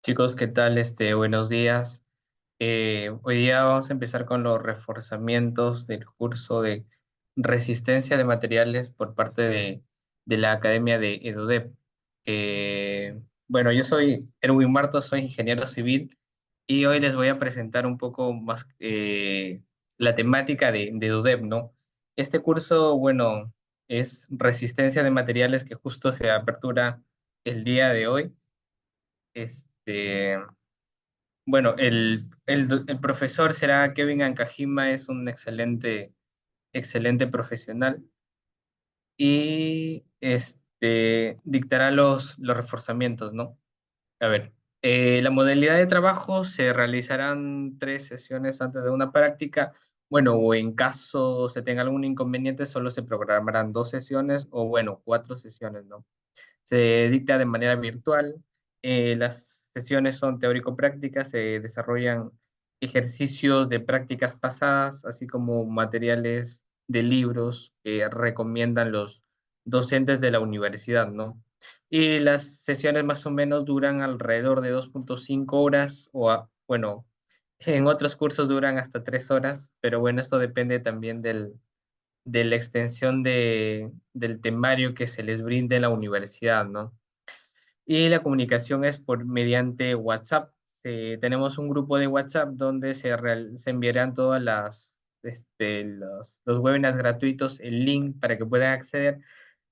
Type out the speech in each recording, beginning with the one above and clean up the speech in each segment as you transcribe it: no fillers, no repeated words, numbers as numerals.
Chicos, ¿qué tal? Buenos días. Hoy día vamos a empezar con los reforzamientos del curso de resistencia de materiales por parte de la Academia de EduDep. Bueno, yo soy Erwin Martos, soy ingeniero civil y hoy les voy a presentar un poco más la temática de EduDep, ¿no? Este curso, bueno, es resistencia de materiales que justo se apertura el día de hoy. Este, bueno, el profesor será Kevin Ankajima, es un excelente profesional y dictará los reforzamientos, ¿no? A ver, la modalidad de trabajo se realizarán 3 sesiones antes de una práctica. Bueno, o en caso se tenga algún inconveniente, solo se programarán 2 sesiones o bueno, 4 sesiones, ¿no? Se dicta de manera virtual. Las sesiones son teórico-prácticas, se desarrollan ejercicios de prácticas pasadas, así como materiales de libros que recomiendan los docentes de la universidad, ¿no? Y las sesiones más o menos duran alrededor de 2,5 horas bueno, en otros cursos duran hasta 3 horas, pero bueno, esto depende también de la extensión del temario que se les brinde en la universidad, ¿no? Y la comunicación es mediante WhatsApp. Tenemos un grupo de WhatsApp donde se enviarán todas los webinars gratuitos, el link para que puedan acceder,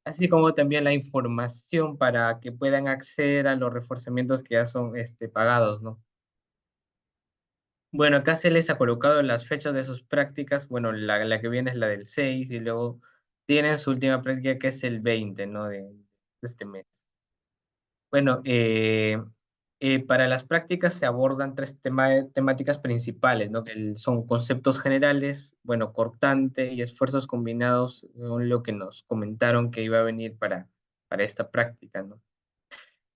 así como también la información para que puedan acceder a los reforzamientos que ya son pagados, ¿no? Bueno, acá se les ha colocado las fechas de sus prácticas. Bueno, la que viene es la del 6 y luego tienen su última práctica que es el 20, ¿no? De este mes. Bueno, para las prácticas se abordan tres temáticas principales, ¿no? Son conceptos generales, bueno, cortante y esfuerzos combinados, según lo que nos comentaron que iba a venir para esta práctica, ¿no?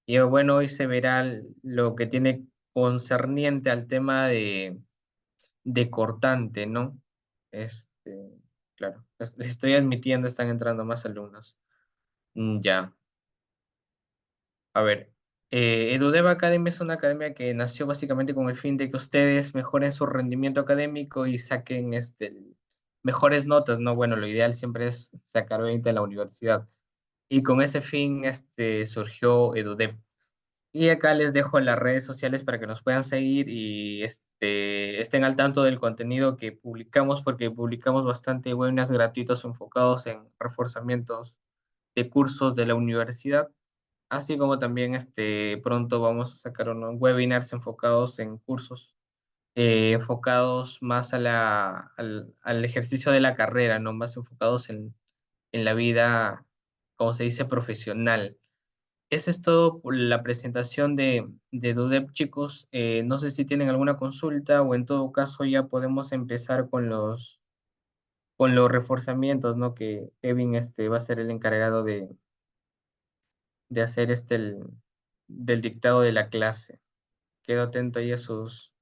Y bueno, hoy se verá lo que tiene concerniente al tema de cortante, ¿no? Este, claro, les estoy admitiendo, están entrando más alumnos. Ya. A ver, EduDev Academy es una academia que nació básicamente con el fin de que ustedes mejoren su rendimiento académico y saquen mejores notas, ¿no? Bueno, lo ideal siempre es sacar 20 en la universidad. Y con ese fin surgió EduDev. Y acá les dejo las redes sociales para que nos puedan seguir y estén al tanto del contenido que publicamos, porque publicamos bastante webinars gratuitos enfocados en reforzamientos de cursos de la universidad. Así como también pronto vamos a sacar unos webinars enfocados en cursos, enfocados más al ejercicio de la carrera, ¿no? Más enfocados en la vida, como se dice, profesional. Esa es todo por la presentación de DUDEP, chicos. No sé si tienen alguna consulta o en todo caso ya podemos empezar con los reforzamientos, ¿no? Que Kevin va a ser el encargado de hacer del dictado de la clase. Quedo atento ahí a sus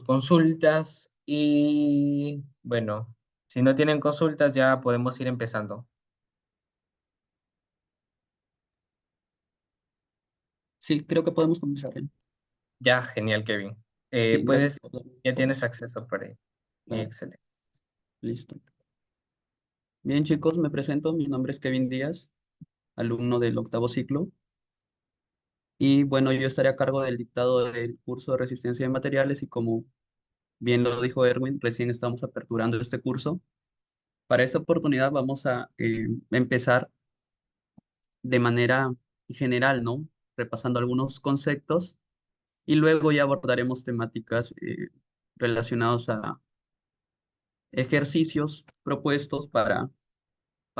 consultas y bueno, si no tienen consultas ya podemos ir empezando. Sí, creo que podemos comenzar. Ya, genial, Kevin. Sí, gracias por Puedes, la ya tienes información. acceso por ahí. Claro, Excelente. listo. Bien, chicos, me presento. Mi nombre es Kevin Díaz, alumno del octavo ciclo. Y bueno, yo estaré a cargo del dictado del curso de resistencia de materiales y como bien lo dijo Erwin, recién estamos aperturando este curso. Para esta oportunidad vamos a empezar de manera general, ¿no? Repasando algunos conceptos y luego ya abordaremos temáticas relacionadas a ejercicios propuestos para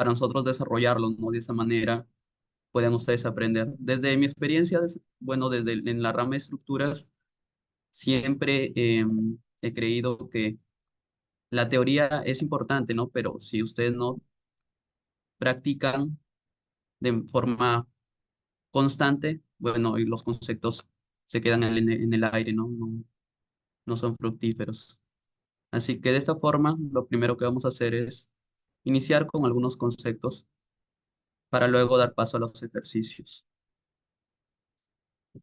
nosotros desarrollarlos, ¿no? De esa manera pueden ustedes aprender. Desde mi experiencia, bueno, en la rama de estructuras, siempre he creído que la teoría es importante, ¿no? Pero si ustedes no practican de forma constante, bueno, y los conceptos se quedan en el aire, ¿no? No son fructíferos. Así que de esta forma, lo primero que vamos a hacer es iniciar con algunos conceptos para luego dar paso a los ejercicios.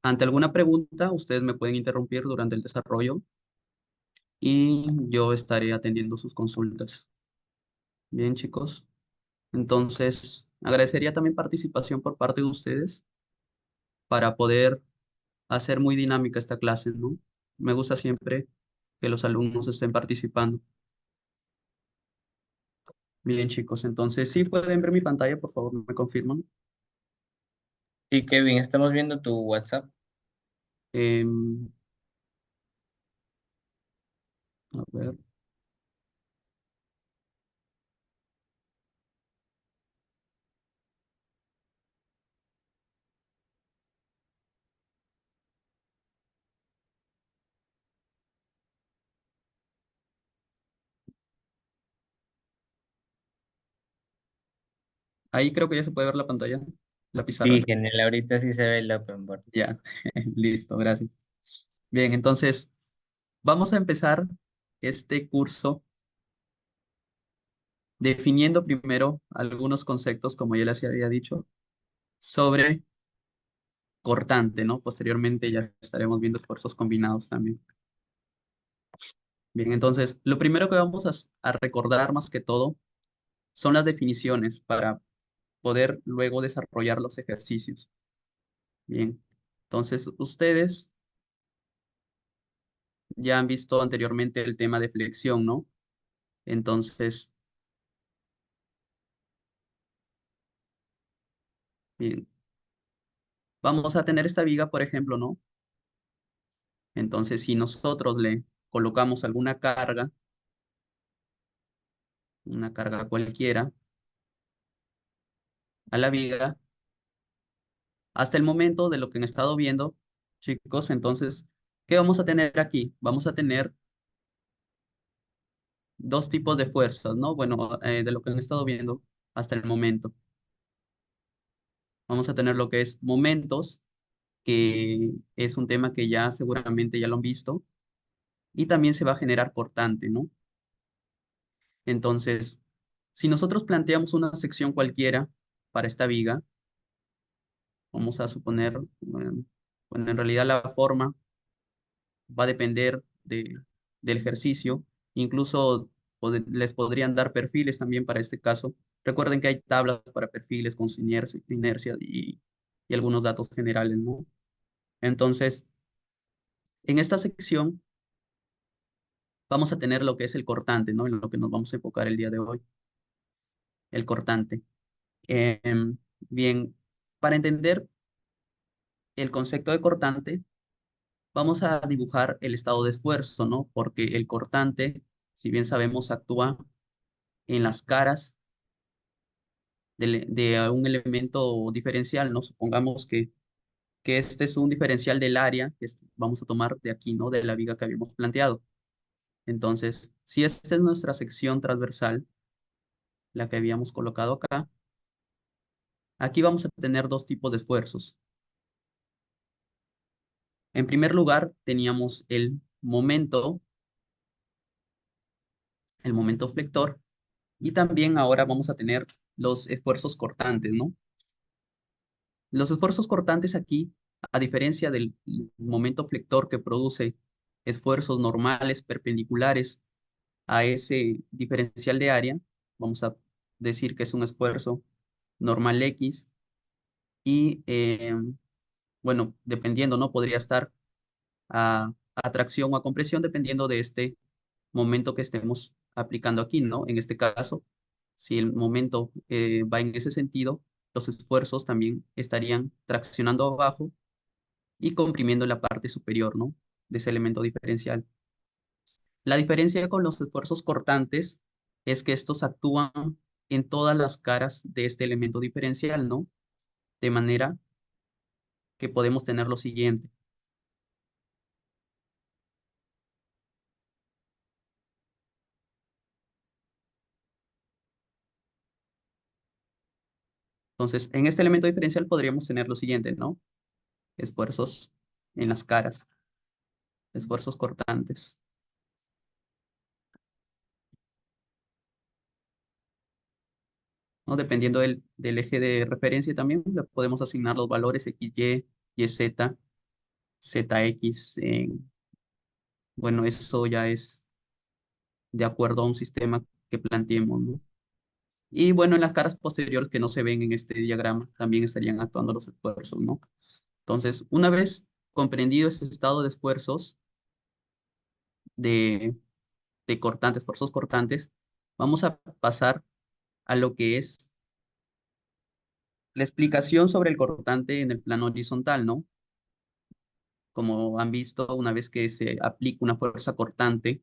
Ante alguna pregunta, ustedes me pueden interrumpir durante el desarrollo y yo estaré atendiendo sus consultas. Bien, chicos. Entonces, agradecería también participación por parte de ustedes para poder hacer muy dinámica esta clase, ¿no? Me gusta siempre que los alumnos estén participando. Bien, chicos. Entonces, ¿sí pueden ver mi pantalla, por favor? ¿Me confirman? Sí, Kevin, estamos viendo tu WhatsApp. Em, a ver. Ahí creo que ya se puede ver la pantalla, la pizarra. Sí, genial, ahorita sí se ve el open board. Ya, listo, gracias. Bien, entonces vamos a empezar este curso definiendo primero algunos conceptos, como ya les había dicho, sobre cortante, ¿no? Posteriormente ya estaremos viendo esfuerzos combinados también. Bien, entonces lo primero que vamos a recordar más que todo son las definiciones para poder luego desarrollar los ejercicios. Bien, entonces ustedes ya han visto anteriormente el tema de flexión, ¿no? Entonces, bien, vamos a tener esta viga, por ejemplo, ¿no? Entonces, si nosotros le colocamos alguna carga, una carga cualquiera, a la viga, hasta el momento de lo que han estado viendo, chicos, entonces, ¿qué vamos a tener aquí? Vamos a tener dos tipos de fuerzas, ¿no? Bueno, de lo que han estado viendo hasta el momento. Vamos a tener lo que es momentos, que es un tema que ya seguramente ya lo han visto, y también se va a generar cortante, ¿no? Entonces, si nosotros planteamos una sección cualquiera para esta viga, vamos a suponer, bueno, en realidad la forma va a depender del ejercicio, incluso les podrían dar perfiles también para este caso. Recuerden que hay tablas para perfiles con su inercia y algunos datos generales, ¿no? Entonces, en esta sección vamos a tener lo que es el cortante, ¿no? En lo que nos vamos a enfocar el día de hoy, el cortante. Em, bien, para entender el concepto de cortante, vamos a dibujar el estado de esfuerzo, ¿no? Porque el cortante, si bien sabemos, actúa en las caras de un elemento diferencial, ¿no? Supongamos que este es un diferencial del área que vamos a tomar de aquí, ¿no? De la viga que habíamos planteado. Entonces, si esta es nuestra sección transversal, la que habíamos colocado acá, aquí vamos a tener dos tipos de esfuerzos. En primer lugar, teníamos el momento flector, y también ahora vamos a tener los esfuerzos cortantes, ¿no? Los esfuerzos cortantes aquí, a diferencia del momento flector que produce esfuerzos normales perpendiculares a ese diferencial de área, vamos a decir que es un esfuerzo normal X y, bueno, dependiendo, ¿no? Podría estar a tracción o a compresión dependiendo de este momento que estemos aplicando aquí, ¿no? En este caso, si el momento va en ese sentido, los esfuerzos también estarían traccionando abajo y comprimiendo la parte superior, ¿no? De ese elemento diferencial. La diferencia con los esfuerzos cortantes es que estos actúan en todas las caras de este elemento diferencial, ¿no? De manera que podemos tener lo siguiente. Entonces, en este elemento diferencial podríamos tener lo siguiente, ¿no? Esfuerzos en las caras, esfuerzos cortantes, ¿no? Dependiendo del eje de referencia también le podemos asignar los valores X, Y, Y, Z. ZX, bueno, eso ya es de acuerdo a un sistema que planteemos, ¿no? Y bueno, en las caras posteriores que no se ven en este diagrama, también estarían actuando los esfuerzos, ¿no? Entonces, una vez comprendido ese estado de esfuerzos de, de cortantes, esfuerzos cortantes, vamos a pasar a lo que es la explicación sobre el cortante en el plano horizontal, ¿no? Como han visto, una vez que se aplica una fuerza cortante,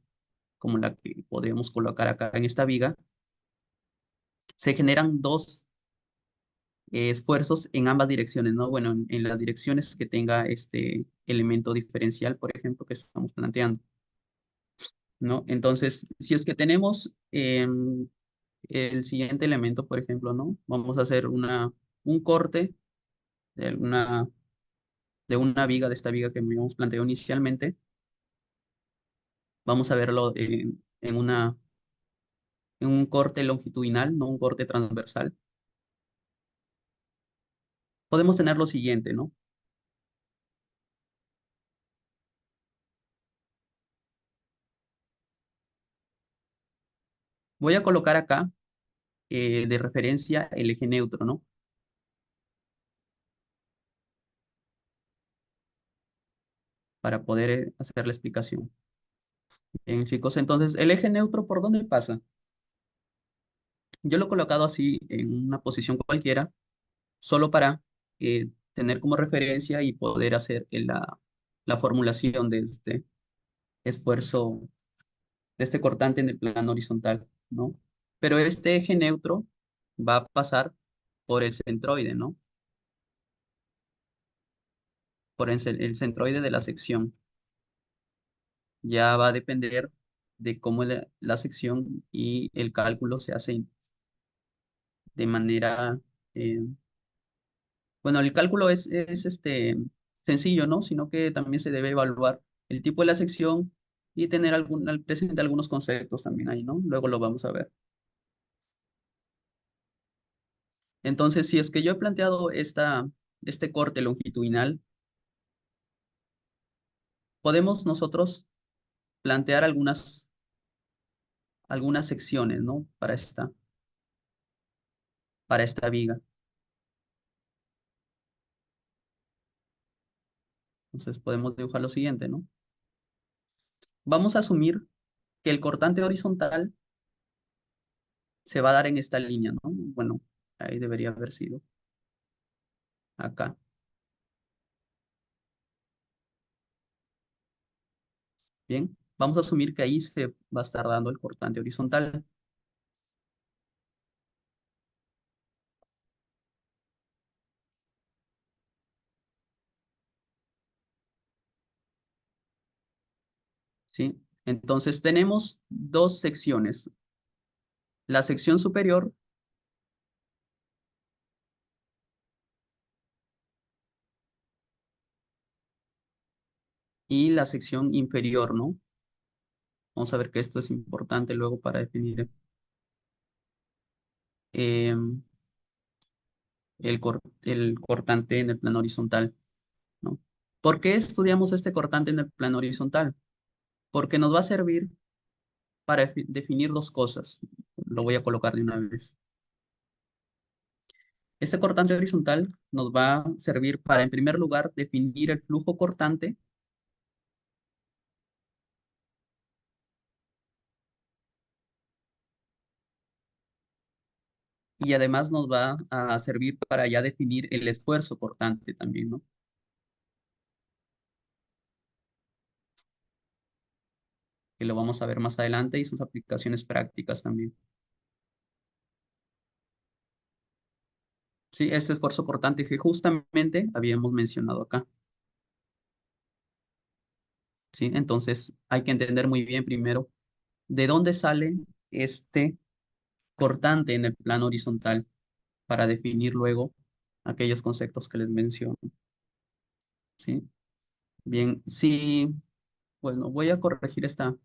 como la que podríamos colocar acá en esta viga, se generan dos esfuerzos en ambas direcciones, ¿no? Bueno, en las direcciones que tenga este elemento diferencial, por ejemplo, que estamos planteando, ¿no? Entonces, si es que tenemos el siguiente elemento, por ejemplo, ¿no? Vamos a hacer un corte de una viga, de esta viga que habíamos planteado inicialmente. Vamos a verlo en un corte longitudinal, no un corte transversal. Podemos tener lo siguiente, ¿no? Voy a colocar acá de referencia el eje neutro, ¿no? Para poder hacer la explicación. Bien, chicos, entonces, ¿el eje neutro por dónde pasa? Yo lo he colocado así en una posición cualquiera, solo para tener como referencia y poder hacer la formulación de este esfuerzo, de este cortante en el plano horizontal, ¿no? Pero este eje neutro va a pasar por el centroide, ¿no? Por el centroide de la sección. Ya va a depender de cómo la sección y el cálculo se hacen de manera, eh, bueno, el cálculo es sencillo, ¿no? Sino que también se debe evaluar el tipo de la sección y tener al presente algunos conceptos también ahí, ¿no? Luego lo vamos a ver. Entonces, si es que yo he planteado este corte longitudinal, podemos nosotros plantear algunas secciones, ¿no? Para esta viga. Entonces, podemos dibujar lo siguiente, ¿no? Vamos a asumir que el cortante horizontal se va a dar en esta línea, ¿no? Bueno, ahí debería haber sido acá. Bien, vamos a asumir que ahí se va a estar dando el cortante horizontal. ¿Sí? Entonces tenemos dos secciones. La sección superior y la sección inferior, ¿no? Vamos a ver que esto es importante luego para definir eh, el cortante en el plano horizontal, ¿no? ¿Por qué estudiamos este cortante en el plano horizontal? Porque nos va a servir para definir dos cosas. Lo voy a colocar de una vez. Este cortante horizontal nos va a servir para, en primer lugar, definir el flujo cortante y además nos va a servir para ya definir el esfuerzo cortante también, ¿no? Que lo vamos a ver más adelante y sus aplicaciones prácticas también. Sí, este esfuerzo cortante que justamente habíamos mencionado acá. ¿Sí? Entonces hay que entender muy bien primero de dónde sale este cortante en el plano horizontal para definir luego aquellos conceptos que les menciono. ¿Sí? Bien, sí, bueno, voy a corregir esta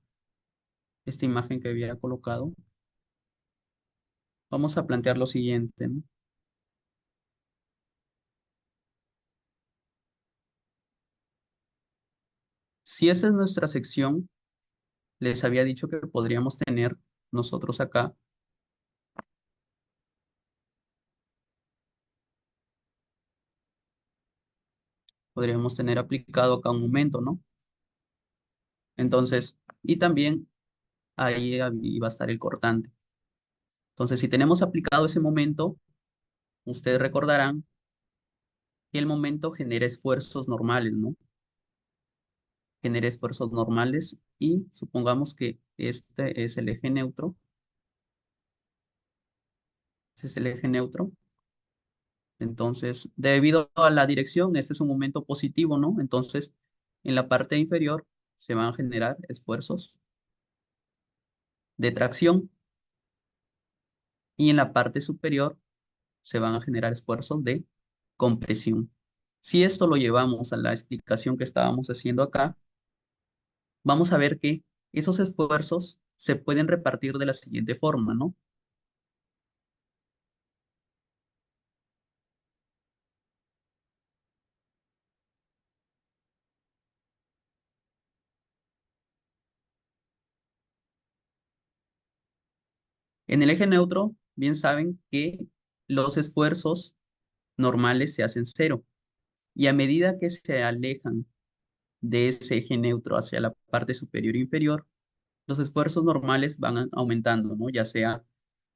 imagen que había colocado. Vamos a plantear lo siguiente, ¿no? Si esa es nuestra sección, les había dicho que podríamos tener nosotros acá, podríamos tener aplicado acá un momento, ¿no? Entonces, y también ahí va a estar el cortante. Entonces, si tenemos aplicado ese momento, ustedes recordarán que el momento genera esfuerzos normales, ¿no? Genera esfuerzos normales y supongamos que este es el eje neutro. Este es el eje neutro. Entonces, debido a la dirección, este es un momento positivo, ¿no? Entonces, en la parte inferior se van a generar esfuerzos de tracción y en la parte superior se van a generar esfuerzos de compresión. Si esto lo llevamos a la explicación que estábamos haciendo acá, vamos a ver que esos esfuerzos se pueden repartir de la siguiente forma, ¿no? En el eje neutro, bien saben que los esfuerzos normales se hacen cero y a medida que se alejan de ese eje neutro hacia la parte superior e inferior, los esfuerzos normales van aumentando, ¿no? Ya sea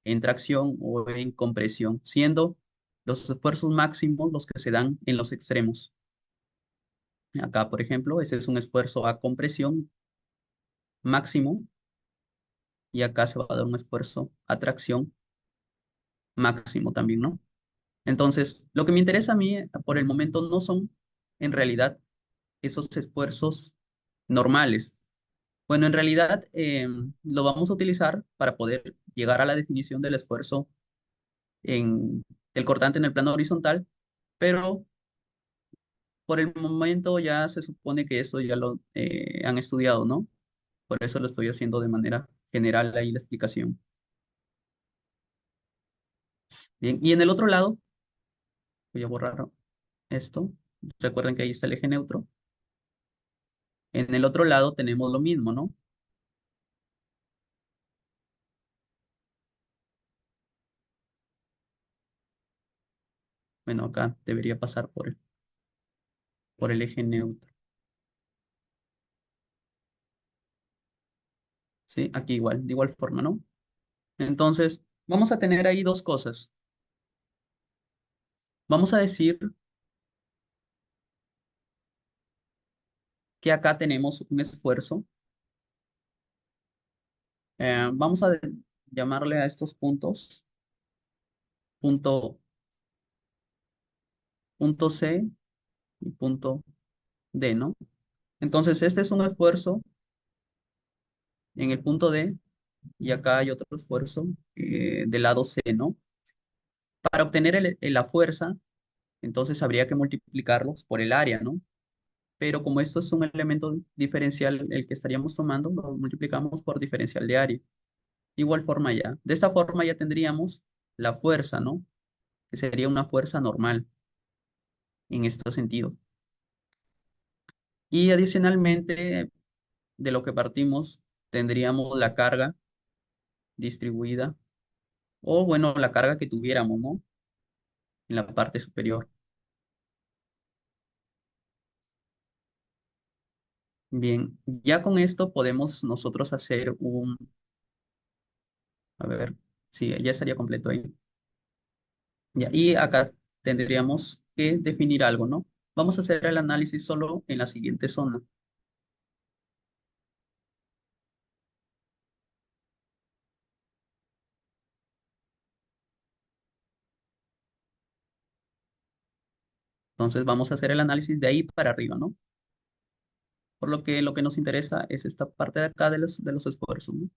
en tracción o en compresión, siendo los esfuerzos máximos los que se dan en los extremos. Acá, por ejemplo, este es un esfuerzo a compresión máximo y acá se va a dar un esfuerzo a tracción máximo también, ¿no? Entonces, lo que me interesa a mí por el momento no son en realidad esos esfuerzos normales. Bueno, en realidad lo vamos a utilizar para poder llegar a la definición del esfuerzo en el cortante en el plano horizontal, pero por el momento ya se supone que esto ya lo han estudiado, ¿no? Por eso lo estoy haciendo de manera general ahí la explicación. Bien, y en el otro lado, voy a borrar esto. Recuerden que ahí está el eje neutro. En el otro lado tenemos lo mismo, ¿no? Bueno, acá debería pasar por el eje neutro. ¿Sí? Aquí igual, de igual forma, ¿no? Entonces, vamos a tener ahí dos cosas. Vamos a decir que acá tenemos un esfuerzo. Vamos a llamarle a estos puntos punto, punto C y punto D, ¿no? Entonces, este es un esfuerzo en el punto D y acá hay otro esfuerzo del lado C, ¿no? Para obtener la fuerza, entonces habría que multiplicarlos por el área, ¿no? Pero como esto es un elemento diferencial el que estaríamos tomando, lo multiplicamos por diferencial de área. Igual forma ya. De esta forma ya tendríamos la fuerza, ¿no? Que sería una fuerza normal en este sentido. Y adicionalmente, de lo que partimos, tendríamos la carga distribuida, o bueno, la carga que tuviéramos, ¿no? En la parte superior. Bien, ya con esto podemos nosotros hacer a ver, sí, ya estaría completo ahí. Ya, y acá tendríamos que definir algo, ¿no? Vamos a hacer el análisis solo en la siguiente zona. Entonces vamos a hacer el análisis de ahí para arriba, ¿no? Por lo que nos interesa es esta parte de acá de los esfuerzos, ¿no?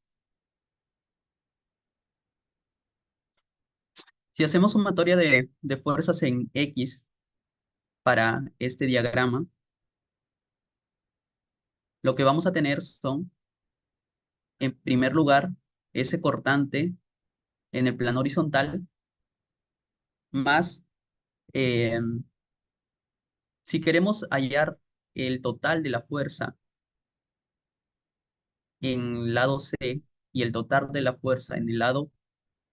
Si hacemos sumatoria de fuerzas en X para este diagrama, lo que vamos a tener son, en primer lugar, ese cortante en el plano horizontal, más, eh, si queremos hallar el total de la fuerza en el lado C y el total de la fuerza en el lado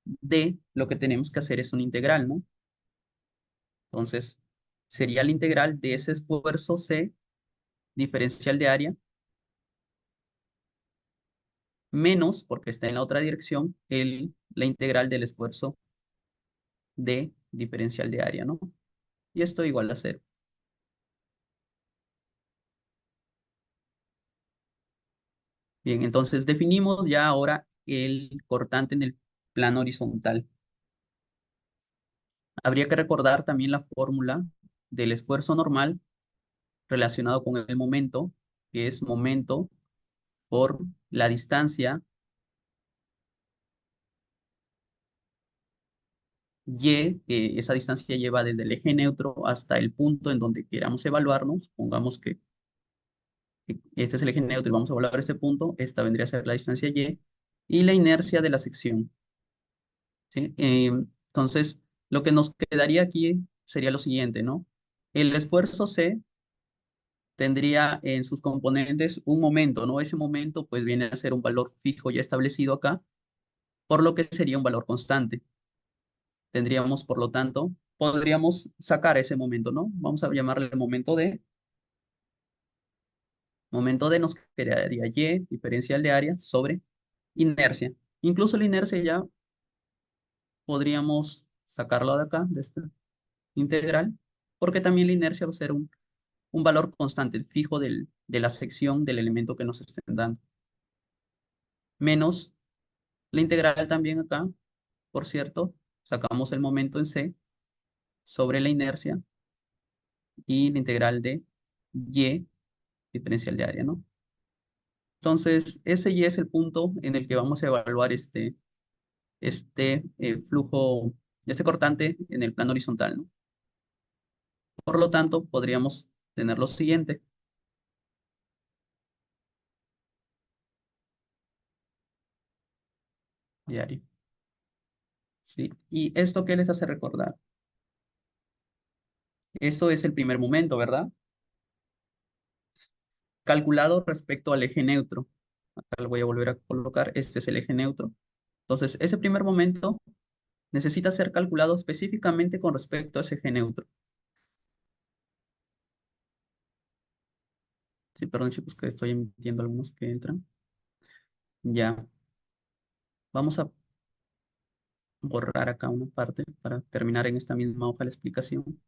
D, lo que tenemos que hacer es una integral, ¿no? Entonces, sería la integral de ese esfuerzo C diferencial de área menos, porque está en la otra dirección, la integral del esfuerzo D diferencial de área, ¿no? Y esto igual a cero. Bien, entonces definimos ya ahora el cortante en el plano horizontal. Habría que recordar también la fórmula del esfuerzo normal relacionado con el momento, que es momento por la distancia y, esa distancia lleva desde el eje neutro hasta el punto en donde queramos evaluarnos. Supongamos que este es el eje neutro y vamos a evaluar este punto. Esta vendría a ser la distancia y la inercia de la sección. ¿Sí? Entonces, lo que nos quedaría aquí sería lo siguiente, ¿no? El esfuerzo C tendría en sus componentes un momento, ¿no? Ese momento pues viene a ser un valor fijo ya establecido acá, por lo que sería un valor constante. Tendríamos, por lo tanto, podríamos sacar ese momento, ¿no? Vamos a llamarle momento D. Momento D nos quedaría Y, diferencial de área, sobre inercia. Incluso la inercia ya podríamos sacarlo de acá, de esta integral, porque también la inercia va a ser un valor constante, el fijo de la sección del elemento que nos estén dando. Menos la integral también acá, por cierto, sacamos el momento en C sobre la inercia y la integral de Y, diferencial de área, ¿no? Entonces, ese Y es el punto en el que vamos a evaluar flujo, este cortante en el plano horizontal, ¿no? Por lo tanto, podríamos tener lo siguiente. Diario. ¿Sí? ¿Y esto qué les hace recordar? Eso es el primer momento, ¿verdad? Calculado respecto al eje neutro. Acá lo voy a volver a colocar. Este es el eje neutro. Entonces, ese primer momento necesita ser calculado específicamente con respecto a ese eje neutro. Sí, perdón, chicos, que estoy emitiendo algunos que entran. Ya. Vamos a borrar acá una parte para terminar en esta misma hoja la explicación.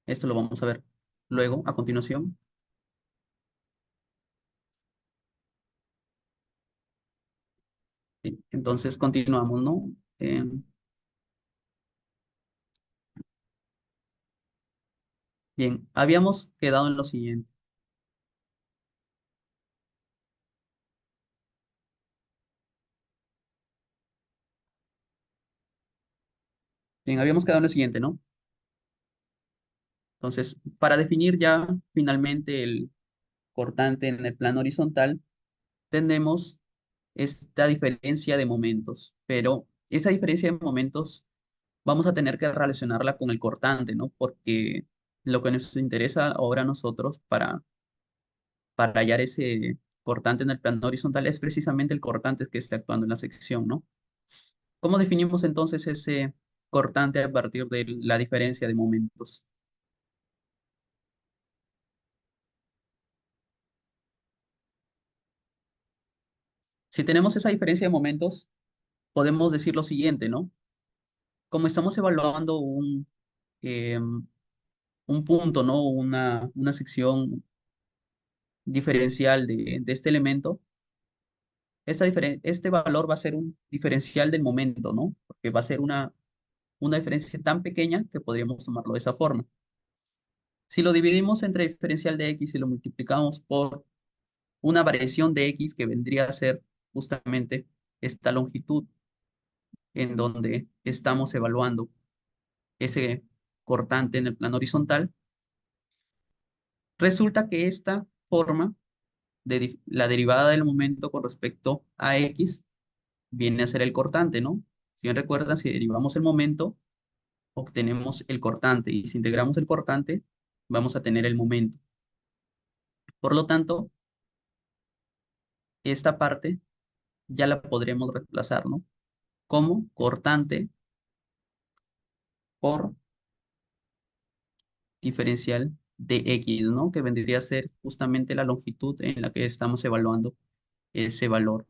Esto lo vamos a ver luego, a continuación. Sí, entonces, continuamos, ¿no? Bien, habíamos quedado en lo siguiente. Bien, habíamos quedado en lo siguiente, ¿no? Entonces, para definir ya finalmente el cortante en el plano horizontal, tenemos esta diferencia de momentos, pero esa diferencia de momentos vamos a tener que relacionarla con el cortante, ¿no? Porque lo que nos interesa ahora a nosotros para hallar ese cortante en el plano horizontal es precisamente el cortante que esté actuando en la sección, ¿no? ¿Cómo definimos entonces ese cortante a partir de la diferencia de momentos? Si tenemos esa diferencia de momentos, podemos decir lo siguiente, ¿no? Como estamos evaluando un punto, ¿no? Una sección diferencial de este elemento, este valor va a ser un diferencial del momento, ¿no? Porque va a ser una diferencia tan pequeña que podríamos tomarlo de esa forma. Si lo dividimos entre diferencial de x y lo multiplicamos por una variación de x que vendría a ser justamente esta longitud en donde estamos evaluando ese cortante en el plano horizontal, resulta que esta forma de la derivada del momento con respecto a x viene a ser el cortante, ¿no? Si bien recuerdan, si derivamos el momento, obtenemos el cortante y si integramos el cortante, vamos a tener el momento. Por lo tanto, esta parte ya la podremos reemplazar, ¿no? Como cortante por diferencial de X, ¿no? Que vendría a ser justamente la longitud en la que estamos evaluando ese valor.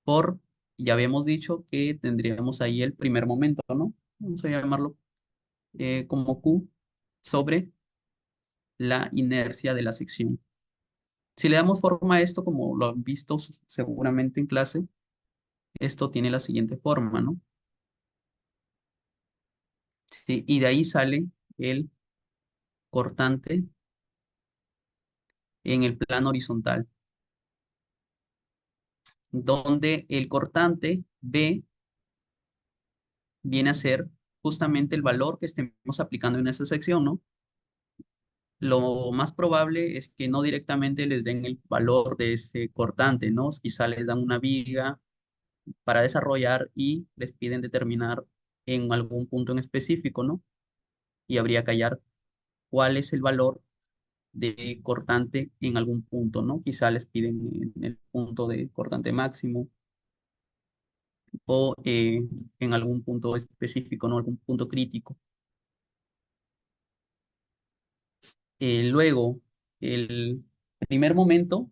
Por, ya habíamos dicho que tendríamos ahí el primer momento, ¿no? Vamos a llamarlo como Q sobre la inercia de la sección. Si le damos forma a esto, como lo han visto seguramente en clase, esto tiene la siguiente forma, ¿no? Sí, y de ahí sale el cortante en el plano horizontal, donde el cortante B viene a ser justamente el valor que estemos aplicando en esa sección, ¿no? Lo más probable es que no directamente les den el valor de ese cortante, ¿no? Quizá les dan una viga para desarrollar y les piden determinar en algún punto en específico, ¿no? Y habría que hallar cuál es el valor de cortante en algún punto, ¿no? Quizá les piden en el punto de cortante máximo o en algún punto específico, ¿no? Algún punto crítico. Luego, el primer momento,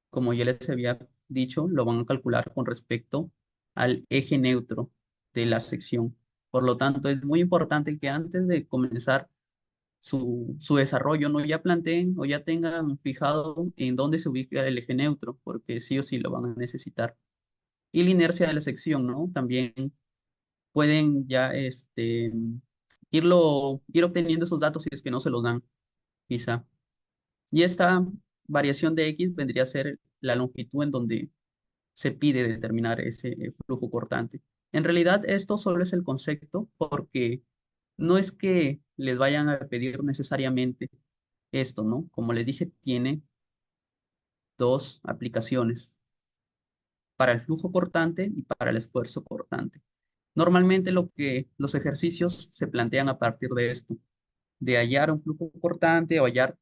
como ya les había dicho, lo van a calcular con respecto al eje neutro de la sección. Por lo tanto, es muy importante que antes de comenzar su desarrollo, no ya planteen o ya tengan fijado en dónde se ubica el eje neutro, porque sí o sí lo van a necesitar. Y la inercia de la sección, ¿no? También pueden ya ir obteniendo esos datos si es que no se los dan, quizá. Y esta variación de X vendría a ser la longitud en donde se pide determinar ese flujo cortante. En realidad, esto solo es el concepto porque no es que les vayan a pedir necesariamente esto, ¿no? Como les dije, tiene dos aplicaciones, para el flujo cortante y para el esfuerzo cortante. Normalmente los ejercicios se plantean a partir de esto, de hallar un flujo cortante o hallar,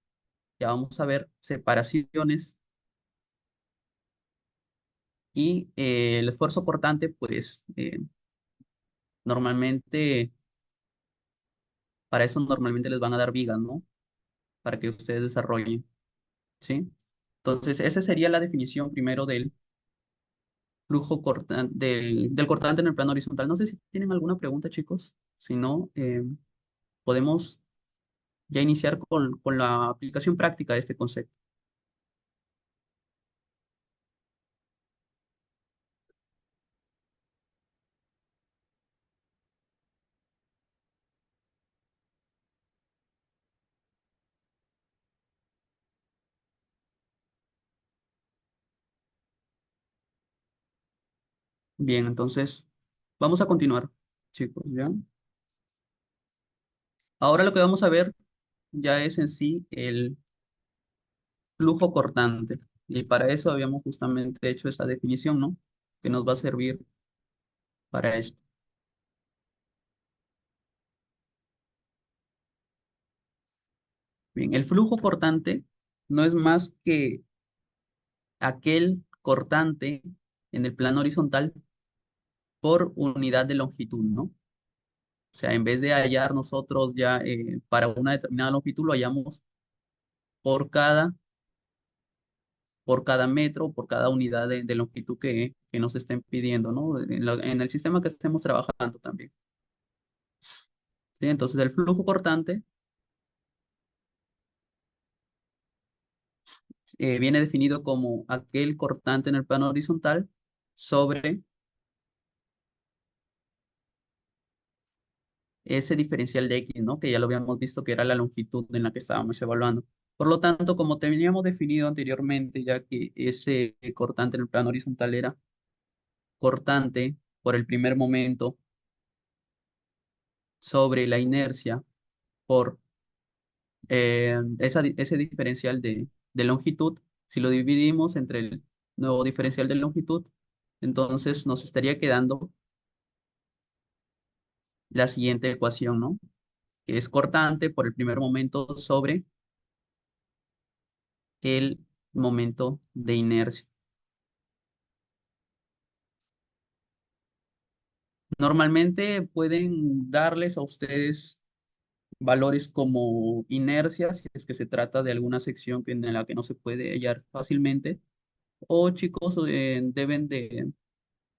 ya vamos a ver, separaciones y el esfuerzo cortante, pues normalmente, para eso normalmente les van a dar vigas, ¿no? Para que ustedes desarrollen, ¿sí? Entonces, esa sería la definición primero del flujo cortante, del cortante en el plano horizontal. No sé si tienen alguna pregunta, chicos. Si no, podemos ya iniciar con la aplicación práctica de este concepto. Bien, entonces vamos a continuar, chicos, ¿ya? Ahora lo que vamos a ver ya es en sí el flujo cortante. Y para eso habíamos justamente hecho esa definición, ¿no? Que nos va a servir para esto. Bien, el flujo cortante no es más que aquel cortante en el plano horizontal por unidad de longitud, ¿no? O sea, en vez de hallar nosotros ya para una determinada longitud, lo hallamos por por cada metro, por cada unidad de longitud que nos estén pidiendo, ¿no? En el sistema que estemos trabajando también. ¿Sí? Entonces, el flujo cortante viene definido como aquel cortante en el plano horizontal sobre ese diferencial de X, ¿no? Que ya lo habíamos visto que era la longitud en la que estábamos evaluando. Por lo tanto, como teníamos definido anteriormente, ya que ese cortante en el plano horizontal era cortante por el primer momento sobre la inercia por ese diferencial de longitud, si lo dividimos entre el nuevo diferencial de longitud, entonces nos estaría quedando la siguiente ecuación, ¿no? Que es cortante por el primer momento sobre el momento de inercia. Normalmente pueden darles a ustedes valores como inercia, si es que se trata de alguna sección en la que no se puede hallar fácilmente, o chicos deben de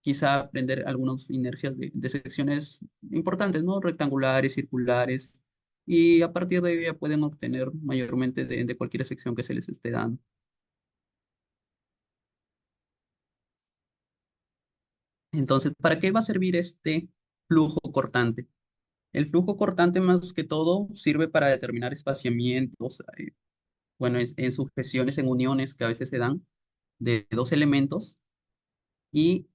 quizá aprender algunas inercias de secciones importantes, ¿no? Rectangulares, circulares, y a partir de ahí ya pueden obtener mayormente de cualquier sección que se les esté dando. Entonces, ¿para qué va a servir este flujo cortante? El flujo cortante más que todo sirve para determinar espaciamientos, bueno, en sujeciones, en uniones que a veces se dan de dos elementos y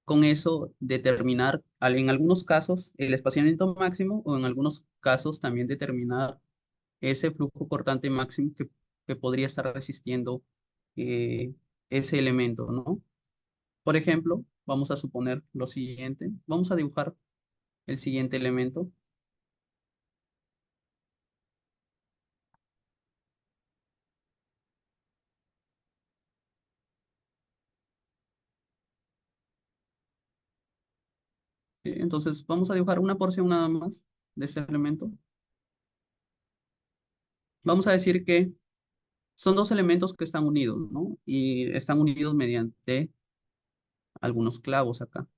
con eso determinar, en algunos casos, el espaciamiento máximo o en algunos casos también determinar ese flujo cortante máximo que podría estar resistiendo eh, ese elemento, ¿no? Por ejemplo, vamos a suponer lo siguiente, vamos a dibujar el siguiente elemento. ¿Sí? Entonces, vamos a dibujar una porción nada más de ese elemento. Vamos a decir que son dos elementos que están unidos, ¿no? Y están unidos mediante algunos clavos acá,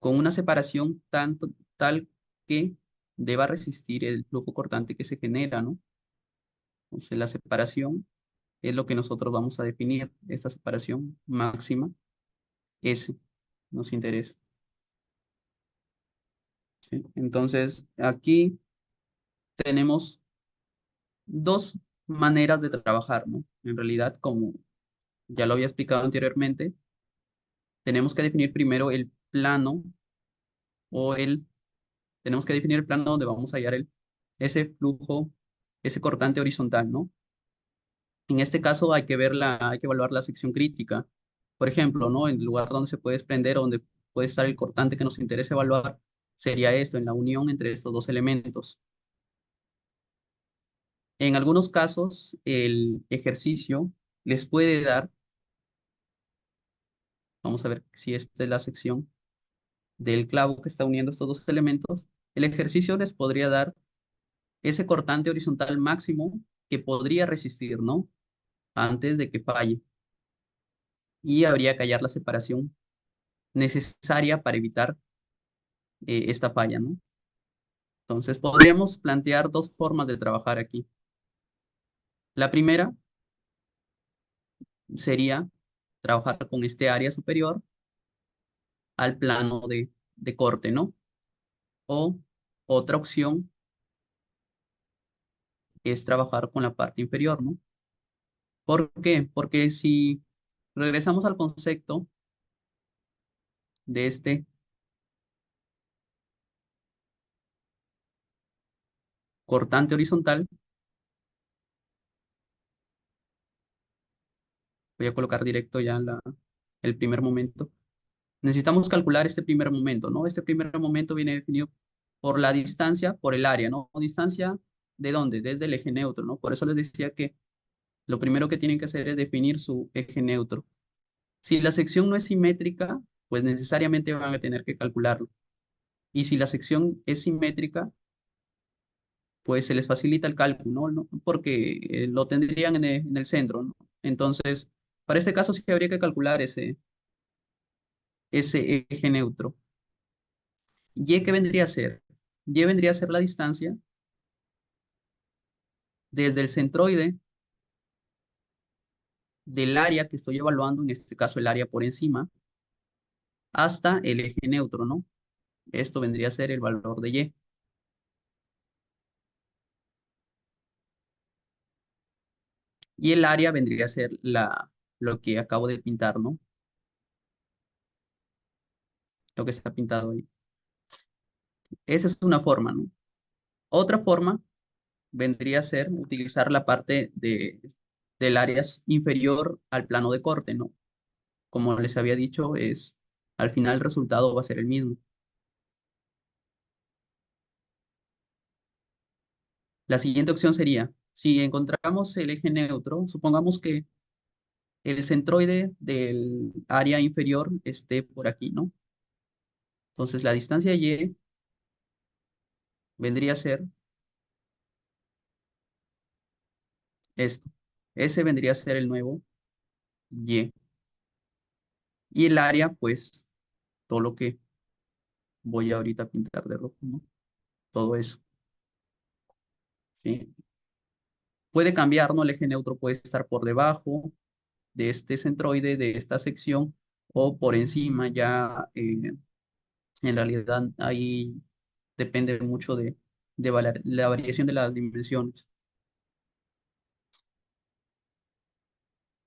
con una separación tal que deba resistir el flujo cortante que se genera, ¿no? Entonces, la separación es lo que nosotros vamos a definir, esta separación máxima, S, nos interesa, ¿sí? Entonces, aquí tenemos dos maneras de trabajar, ¿no? En realidad, como ya lo había explicado anteriormente, tenemos que definir primero el plano o tenemos que definir el plano donde vamos a hallar ese flujo, ese cortante horizontal, ¿no? En este caso hay que evaluar la sección crítica. Por ejemplo, ¿no? En el lugar donde se puede desprender o donde puede estar el cortante que nos interesa evaluar, sería esto, en la unión entre estos dos elementos. En algunos casos, el ejercicio les puede dar, vamos a ver si esta es la sección del clavo que está uniendo estos dos elementos, el ejercicio les podría dar ese cortante horizontal máximo que podría resistir, ¿no? Antes de que falle. Y habría que hallar la separación necesaria para evitar esta falla, ¿no? Entonces, podríamos plantear dos formas de trabajar aquí. La primera sería trabajar con este área superior al plano de corte, ¿no? O otra opción es trabajar con la parte inferior, ¿no? ¿Por qué? Porque si regresamos al concepto de este cortante horizontal, voy a colocar directo ya el primer momento. Necesitamos calcular este primer momento, ¿no? Este primer momento viene definido por la distancia, por el área, ¿no? ¿Distancia de dónde? Desde el eje neutro, ¿no? Por eso les decía que lo primero que tienen que hacer es definir su eje neutro. Si la sección no es simétrica, pues necesariamente van a tener que calcularlo. Y si la sección es simétrica, pues se les facilita el cálculo, ¿no? Porque lo tendrían en el centro, ¿no? Entonces, para este caso sí que habría que calcular ese eje neutro. ¿Y qué vendría a ser? Y vendría a ser la distancia desde el centroide del área que estoy evaluando, en este caso el área por encima, hasta el eje neutro, ¿no? Esto vendría a ser el valor de Y. Y el área vendría a ser lo que acabo de pintar, ¿no? Lo que está pintado ahí. Esa es una forma, ¿no? Otra forma vendría a ser utilizar la parte del área inferior al plano de corte, ¿no? Como les había dicho, al final el resultado va a ser el mismo. La siguiente opción sería, si encontramos el eje neutro, supongamos que el centroide del área inferior esté por aquí, ¿no? Entonces la distancia y vendría a ser esto. Ese vendría a ser el nuevo y. Y el área, pues, todo lo que voy ahorita a pintar de rojo, ¿no? Todo eso, ¿sí? Puede cambiar, ¿no? El eje neutro puede estar por debajo de este centroide, de esta sección, o por encima, ya en realidad ahí depende mucho de la variación de las dimensiones.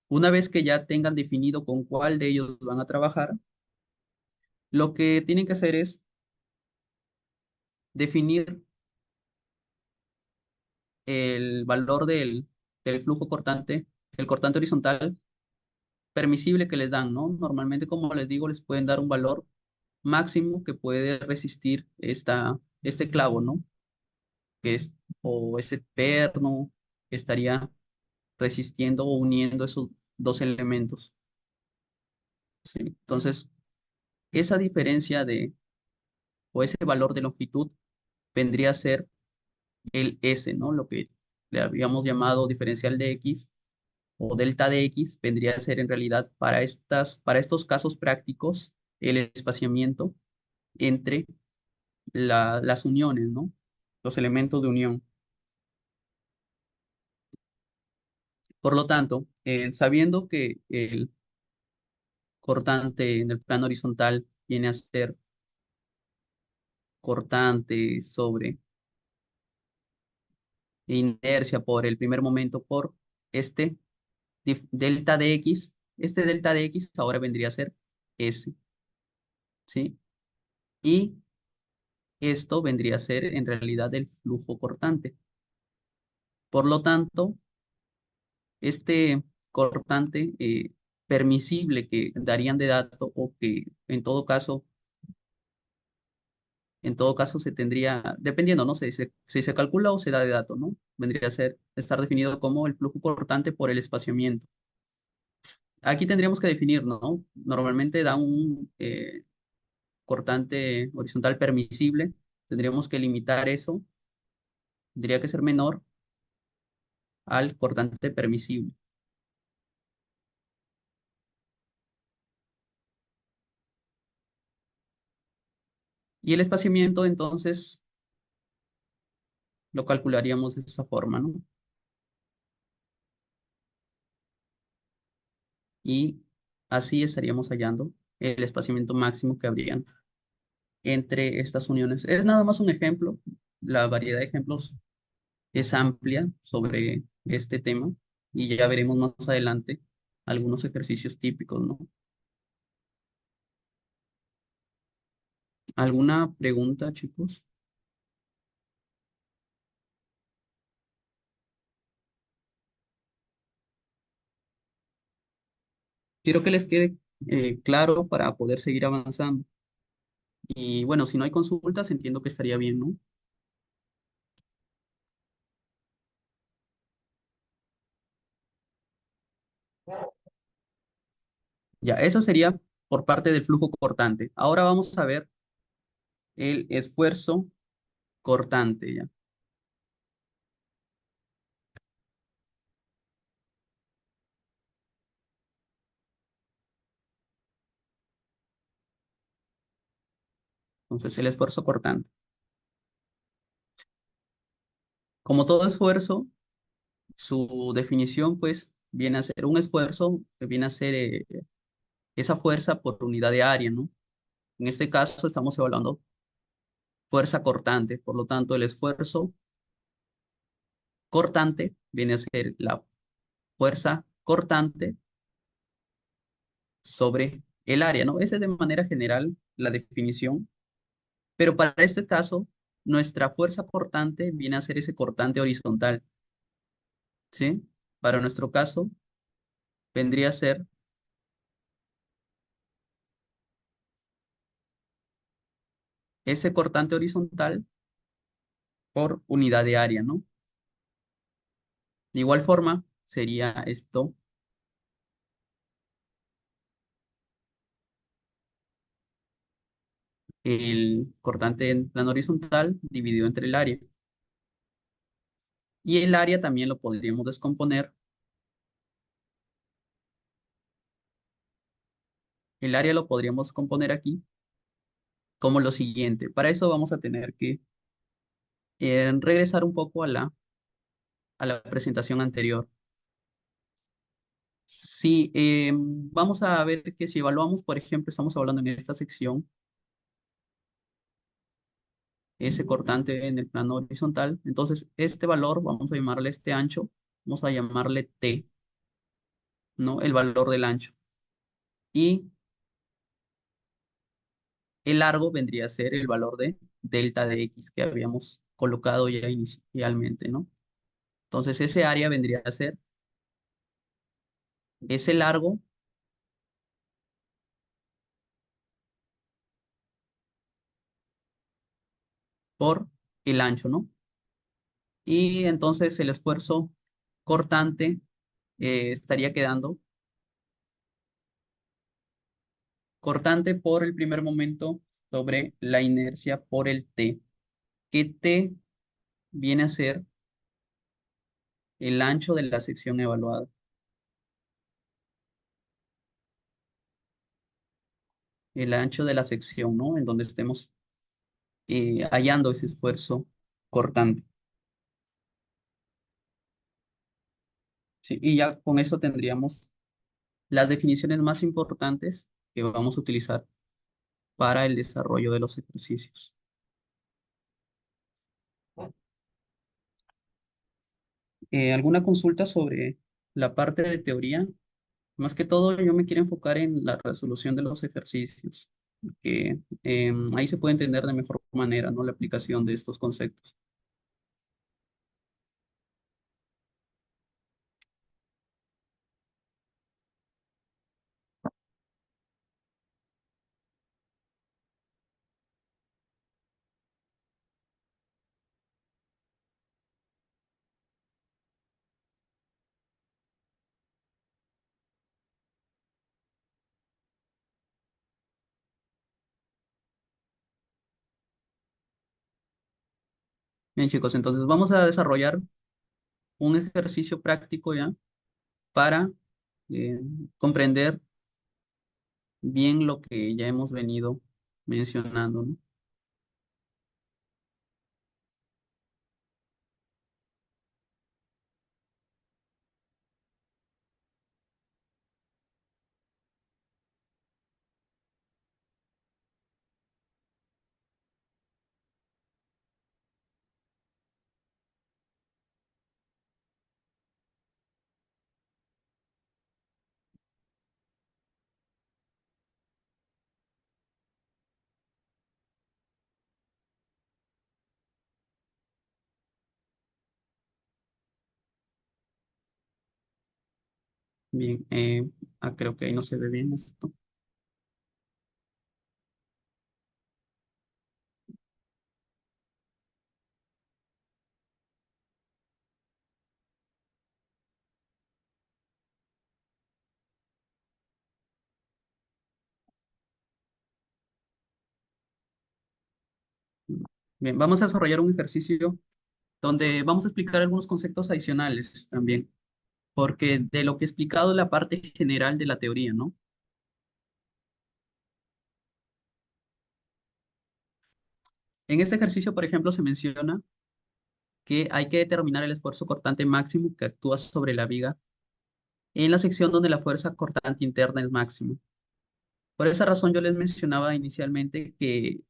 Una vez que ya tengan definido con cuál de ellos van a trabajar, lo que tienen que hacer es definir el valor del flujo cortante, el cortante horizontal permisible que les dan, ¿no? Normalmente, como les digo, les pueden dar un valor máximo que puede resistir este clavo, ¿no? Que es, o ese perno que estaría resistiendo o uniendo esos dos elementos, ¿sí? Entonces, esa diferencia o ese valor de longitud vendría a ser el S, ¿no? Lo que le habíamos llamado diferencial de X o delta de X vendría a ser en realidad para estos casos prácticos el espaciamiento entre las uniones, ¿no? Los elementos de unión. Por lo tanto, sabiendo que el cortante en el plano horizontal viene a ser cortante sobre inercia por el primer momento por este delta de X, este delta de X ahora vendría a ser S, ¿sí? Y esto vendría a ser en realidad el flujo cortante. Por lo tanto, este cortante permisible que darían de dato o que en todo caso se tendría, dependiendo, ¿no? Si se calcula o se da de dato, ¿no? Vendría a ser, estar definido como el flujo cortante por el espaciamiento. Aquí tendríamos que definir, ¿no? Normalmente da un cortante horizontal permisible, tendríamos que limitar eso, tendría que ser menor al cortante permisible. Y el espaciamiento, entonces, lo calcularíamos de esa forma, ¿no? Y así estaríamos hallando el espaciamiento máximo que habrían entre estas uniones. Es nada más un ejemplo, la variedad de ejemplos es amplia sobre este tema y ya veremos más adelante algunos ejercicios típicos, ¿no? ¿Alguna pregunta, chicos? Quiero que les quede claro para poder seguir avanzando. Y bueno, si no hay consultas, entiendo que estaría bien, ¿no? Ya, eso sería por parte del flujo cortante. Ahora vamos a ver el esfuerzo cortante, ¿ya? Entonces, el esfuerzo cortante. Como todo esfuerzo, su definición, pues, viene a ser un esfuerzo, que viene a ser esa fuerza por unidad de área, ¿no? En este caso, estamos evaluando fuerza cortante. Por lo tanto, el esfuerzo cortante viene a ser la fuerza cortante sobre el área, ¿no? Esa es de manera general la definición, pero para este caso, nuestra fuerza cortante viene a ser ese cortante horizontal, ¿sí? Para nuestro caso, vendría a ser ese cortante horizontal por unidad de área, ¿no? De igual forma, sería esto el cortante en plano horizontal dividido entre el área. Y el área también lo podríamos descomponer. El área lo podríamos componer aquí como lo siguiente. Para eso vamos a tener que regresar un poco a la presentación anterior. Si vamos a ver que si evaluamos, por ejemplo, estamos hablando en esta sección, ese cortante en el plano horizontal, entonces este valor, vamos a llamarle este ancho, vamos a llamarle T, ¿no? El valor del ancho. Y el largo vendría a ser el valor de delta de X que habíamos colocado ya inicialmente, ¿no? Entonces ese área vendría a ser ese largo por el ancho, ¿no? Y entonces el esfuerzo cortante estaría quedando cortante por el primer momento sobre la inercia por el T, que T viene a ser el ancho de la sección evaluada. El ancho de la sección, ¿no? En donde estemos hallando ese esfuerzo cortante. ¿Sí? Y ya con eso tendríamos las definiciones más importantes que vamos a utilizar para el desarrollo de los ejercicios. ¿Alguna consulta sobre la parte de teoría? Más que todo, yo me quiero enfocar en la resolución de los ejercicios, que ahí se puede entender de mejor manera, ¿no? La aplicación de estos conceptos. Bien, chicos, entonces vamos a desarrollar un ejercicio práctico ya para eh, comprender bien lo que ya hemos venido mencionando, ¿no? Bien, creo que ahí no se ve bien esto. Bien, vamos a desarrollar un ejercicio donde vamos a explicar algunos conceptos adicionales también, porque de lo que he explicado es la parte general de la teoría, ¿no? En este ejercicio, por ejemplo, se menciona que hay que determinar el esfuerzo cortante máximo que actúa sobre la viga en la sección donde la fuerza cortante interna es máxima. Por esa razón yo les mencionaba inicialmente que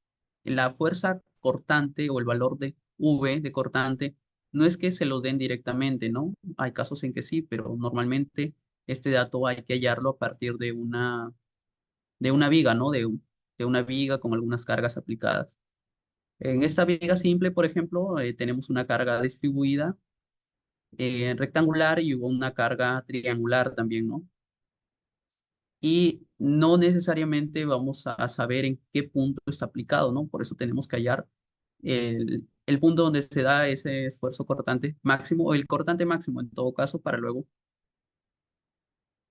la fuerza cortante o el valor de V de cortante no es que se lo den directamente, ¿no? Hay casos en que sí, pero normalmente este dato hay que hallarlo a partir de una viga, ¿no? De una viga con algunas cargas aplicadas. En esta viga simple, por ejemplo, tenemos una carga distribuida rectangular y hubo una carga triangular también, ¿no? Y no necesariamente vamos a saber en qué punto está aplicado, ¿no? Por eso tenemos que hallar el punto donde se da ese esfuerzo cortante máximo o el cortante máximo en todo caso para luego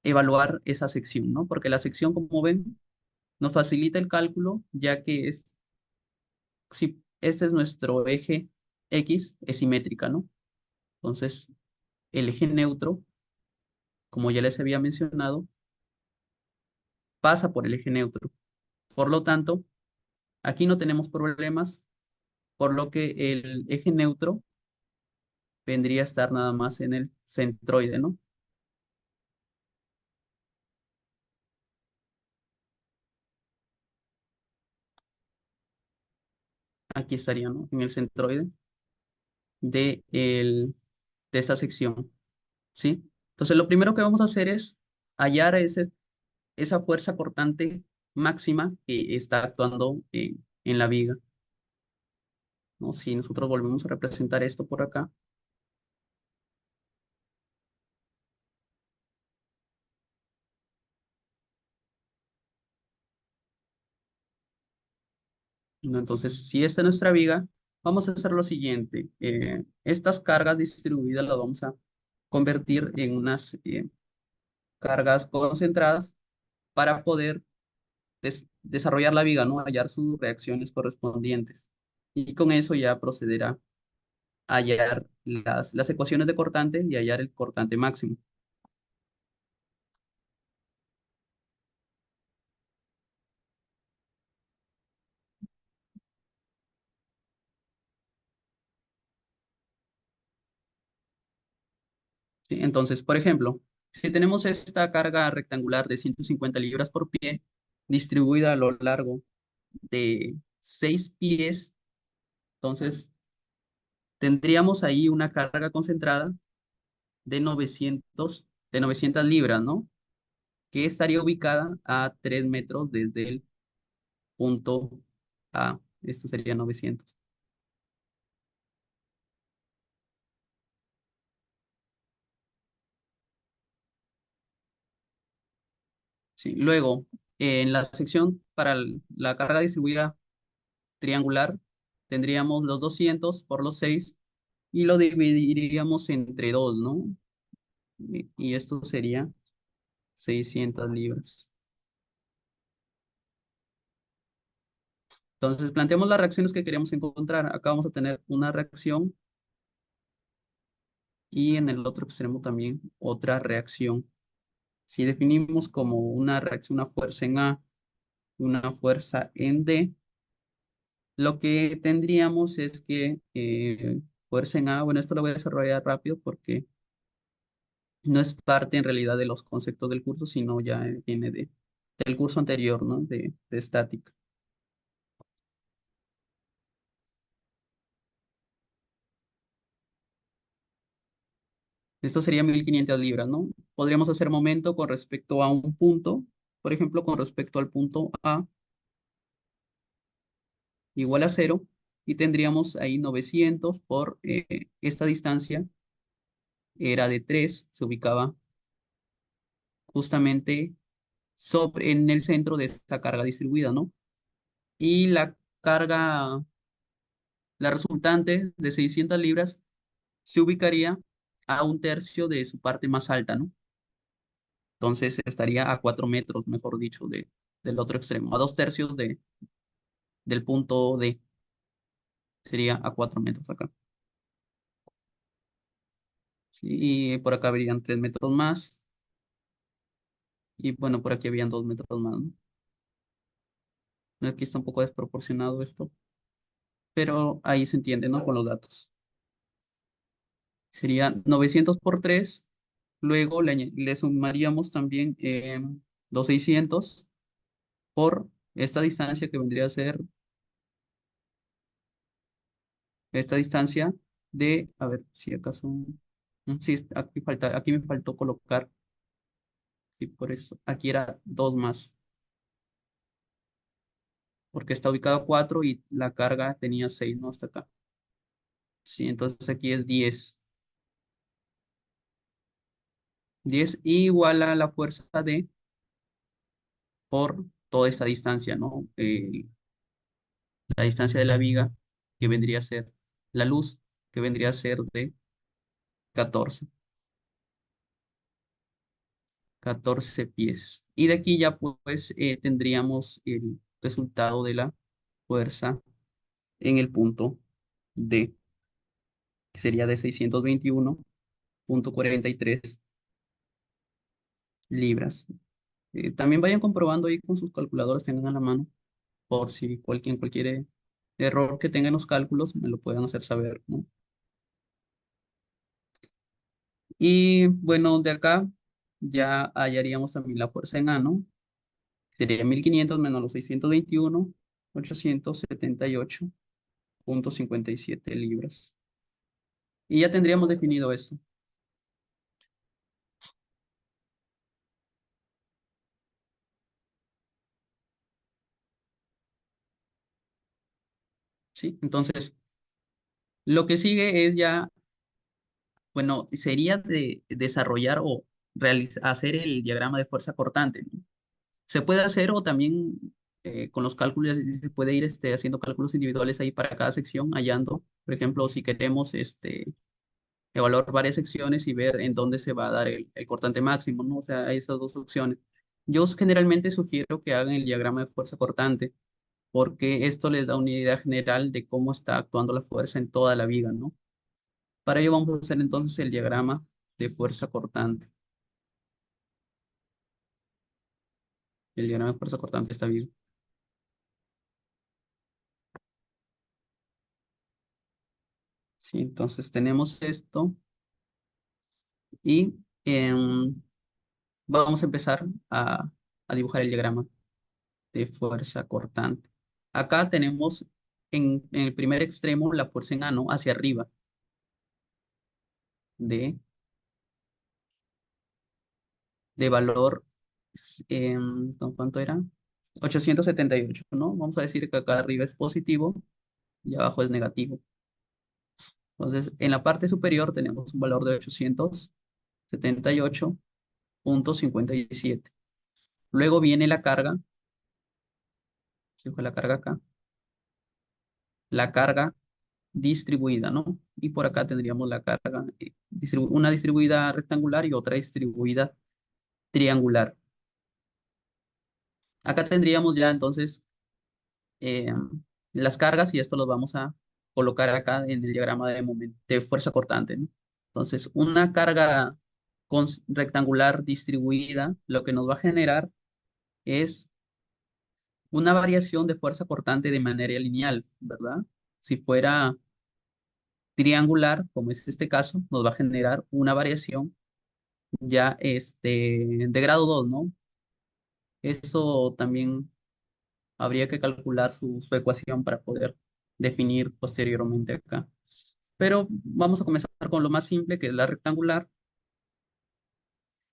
evaluar esa sección, ¿no? Porque la sección, como ven, nos facilita el cálculo ya que es si este es nuestro eje X, es simétrica, ¿no? Entonces, el eje neutro, como ya les había mencionado, pasa por el eje neutro. Por lo tanto, aquí no tenemos problemas, por lo que el eje neutro vendría a estar nada más en el centroide, ¿no? Aquí estaría, ¿no? En el centroide de, de esta sección, ¿sí? Entonces, lo primero que vamos a hacer es hallar esa fuerza cortante máxima que está actuando en la viga, ¿no? Si nosotros volvemos a representar esto por acá, ¿no? Entonces, si esta es nuestra viga, vamos a hacer lo siguiente. Estas cargas distribuidas las vamos a convertir en unas cargas concentradas para poder desarrollar la viga, ¿no? Hallar sus reacciones correspondientes. Y con eso ya procederá a hallar las ecuaciones de cortante y hallar el cortante máximo. ¿Sí? Entonces, por ejemplo, si tenemos esta carga rectangular de 150 libras por pie distribuida a lo largo de 6 pies, entonces tendríamos ahí una carga concentrada de 900 libras, ¿no? Que estaría ubicada a 3 metros desde el punto A. Esto sería 900. Sí. Luego, en la sección para la carga distribuida triangular, tendríamos los 200 por los 6 y lo dividiríamos entre 2, ¿no? Y esto sería 600 libras. Entonces, planteamos las reacciones que queremos encontrar. Acá vamos a tener una reacción y en el otro extremo también otra reacción. Si definimos como una reacción, una fuerza en A, una fuerza en D, lo que tendríamos es que fuerza en A, bueno, esto lo voy a desarrollar rápido porque no es parte en realidad de los conceptos del curso, sino ya viene del curso anterior, ¿no? De estática. Esto sería 1500 libras, ¿no? Podríamos hacer momento con respecto a un punto, por ejemplo, con respecto al punto A igual a cero, y tendríamos ahí 900 por esta distancia, era de 3, se ubicaba justamente en el centro de esta carga distribuida, ¿no? Y la carga, la resultante de 600 libras se ubicaría a un tercio de su parte más alta, ¿no? Entonces estaría a 4 metros, mejor dicho, del otro extremo, a 2 tercios del punto D, sería a 4 metros acá. ¿Sí? Y por acá habrían 3 metros más, y bueno, por aquí habían 2 metros más, ¿no? Aquí está un poco desproporcionado esto, pero ahí se entiende, ¿no? Con los datos. Sería 900 por 3. Luego le sumaríamos también los 600 por esta distancia que vendría a ser esta distancia de, a ver si acaso, sí, aquí me faltó colocar, y por eso aquí era 2 más, porque está ubicado a 4 y la carga tenía 6, ¿no? Hasta acá. Sí, entonces aquí es 10. 10 igual a la fuerza D por toda esta distancia, ¿no? La distancia de la viga, que vendría a ser la luz, que vendría a ser de 14 14 pies. Y de aquí ya pues tendríamos el resultado de la fuerza en el punto D, que sería de 621,43 libras. También vayan comprobando ahí con sus calculadores, tengan a la mano, por si cualquier error que tengan en los cálculos, me lo puedan hacer saber, ¿no? Y bueno, de acá ya hallaríamos también la fuerza en A, ¿no? Sería 1500 menos los 621, 878,57 libras. Y ya tendríamos definido esto, ¿sí? Entonces, lo que sigue es ya, bueno, sería de desarrollar o hacer el diagrama de fuerza cortante, ¿no? Se puede hacer o también con los cálculos se puede ir haciendo cálculos individuales ahí para cada sección, hallando, por ejemplo, si queremos evaluar varias secciones y ver en dónde se va a dar el cortante máximo, ¿no? O sea, hay esas dos opciones. Yo generalmente sugiero que hagan el diagrama de fuerza cortante, porque esto les da una idea general de cómo está actuando la fuerza en toda la viga, ¿no? Para ello vamos a hacer entonces el diagrama de fuerza cortante. El diagrama de fuerza cortante está bien. Sí, entonces tenemos esto y vamos a empezar a dibujar el diagrama de fuerza cortante. Acá tenemos en el primer extremo la fuerza en A, ¿no? Hacia arriba de, de valor, ¿cuánto era? 878, ¿no? Vamos a decir que acá arriba es positivo y abajo es negativo. Entonces, en la parte superior tenemos un valor de 878,57. Luego viene la carga, ¿sí fue la carga acá? La carga distribuida, ¿no? Y por acá tendríamos la carga, una distribuida rectangular y otra distribuida triangular. Acá tendríamos ya entonces eh, las cargas y esto los vamos a colocar acá en el diagrama de fuerza cortante, ¿no? Entonces, una carga rectangular distribuida, lo que nos va a generar es una variación de fuerza cortante de manera lineal, ¿verdad? Si fuera triangular, como es este caso, nos va a generar una variación ya de grado 2, ¿no? Eso también habría que calcular su ecuación para poder definir posteriormente acá. Pero vamos a comenzar con lo más simple, que es la rectangular.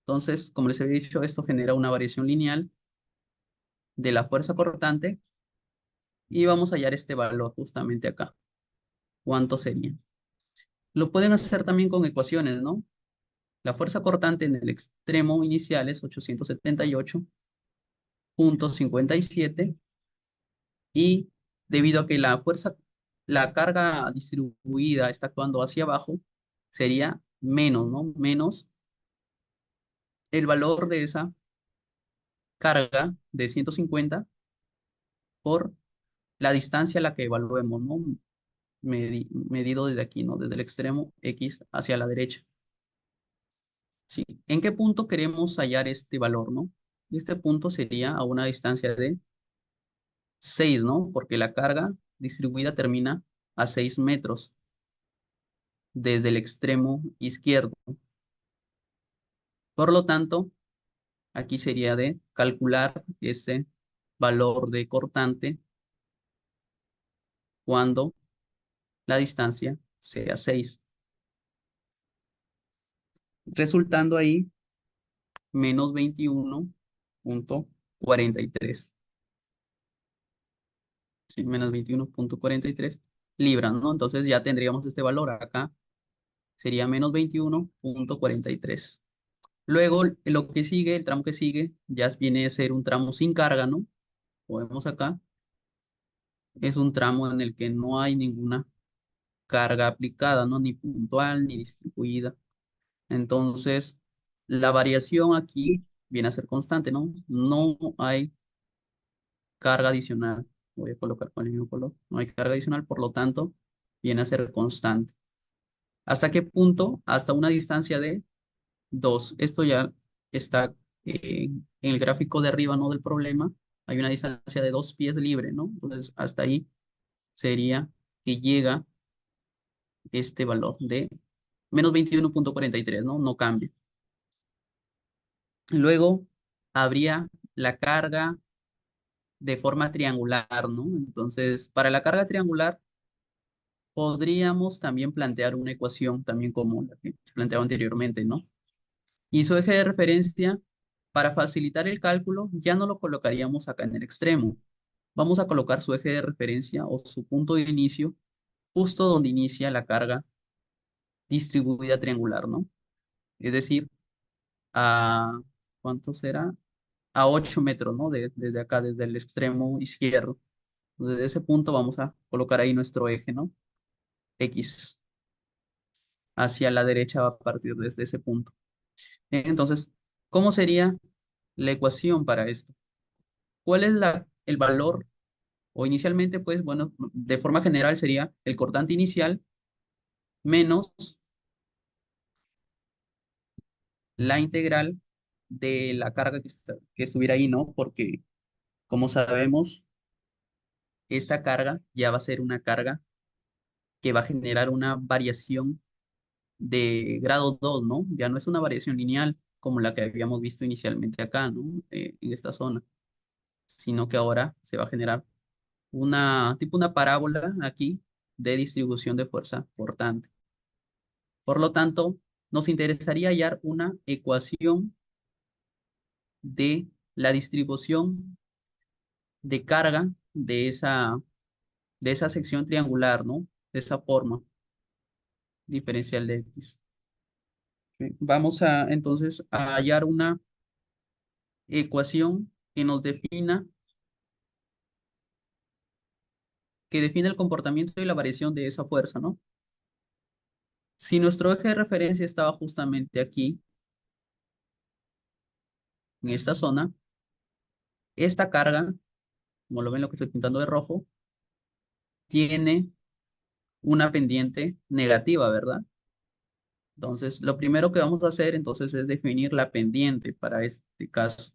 Entonces, como les había dicho, esto genera una variación lineal de la fuerza cortante y vamos a hallar este valor justamente acá. ¿Cuánto sería? Lo pueden hacer también con ecuaciones, ¿no? La fuerza cortante en el extremo inicial es 878,57 y debido a que la carga distribuida está actuando hacia abajo, sería menos, ¿no? Menos el valor de esa carga de 150 por la distancia a la que evaluemos, ¿no? Medido desde aquí, ¿no? Desde el extremo X hacia la derecha. ¿Sí? ¿En qué punto queremos hallar este valor, no? Este punto sería a una distancia de 6, ¿no? Porque la carga distribuida termina a 6 metros desde el extremo izquierdo. Por lo tanto, aquí sería de calcular ese valor de cortante cuando la distancia sea 6, resultando ahí menos 21,43. ¿Sí? Menos 21,43 libras, ¿no? Entonces ya tendríamos este valor acá, sería menos 21,43. Luego, lo que sigue, el tramo que sigue, ya viene a ser un tramo sin carga, ¿no? Como vemos acá, es un tramo en el que no hay ninguna carga aplicada, ¿no? Ni puntual ni distribuida. Entonces, la variación aquí viene a ser constante, ¿no? No hay carga adicional. voy a colocar con el mismo color, no hay carga adicional, por lo tanto, viene a ser constante. ¿Hasta qué punto? Hasta una distancia de 2. Esto ya está en el gráfico de arriba, ¿no? Del problema. Hay una distancia de 2 pies libre, ¿no? Entonces, hasta ahí sería que llega este valor de menos 21,43, ¿no? No cambia. Luego habría la carga de forma triangular, ¿no? Entonces, para la carga triangular podríamos también plantear una ecuación también como la que se planteaba anteriormente, ¿no? Y su eje de referencia, para facilitar el cálculo, ya no lo colocaríamos acá en el extremo. Vamos a colocar su eje de referencia o su punto de inicio justo donde inicia la carga distribuida triangular, ¿no? Es decir, a, ¿cuánto será? A 8 metros, ¿no? Desde acá, desde el extremo izquierdo. Desde ese punto vamos a colocar ahí nuestro eje, ¿no? X. Hacia la derecha va a partir desde ese punto. Entonces, ¿cómo sería la ecuación para esto? ¿Cuál es el valor? O inicialmente, pues, bueno, de forma general sería el cortante inicial menos la integral de la carga que estuviera ahí, ¿no? Porque, como sabemos, esta carga ya va a ser una carga que va a generar una variación de grado 2, ¿no? Ya no es una variación lineal como la que habíamos visto inicialmente acá, ¿no? En esta zona, sino que ahora se va a generar tipo una parábola aquí de distribución de fuerza portante. Por lo tanto, nos interesaría hallar una ecuación de la distribución de carga de esa sección triangular, ¿no? De esa forma diferencial de X. ¿Ok? Vamos a entonces a hallar una ecuación que define el comportamiento y la variación de esa fuerza, ¿no? Si nuestro eje de referencia estaba justamente aquí, en esta zona, esta carga, como lo ven lo que estoy pintando de rojo, tiene una pendiente negativa, ¿verdad? Entonces, lo primero que vamos a hacer entonces es definir la pendiente para este caso.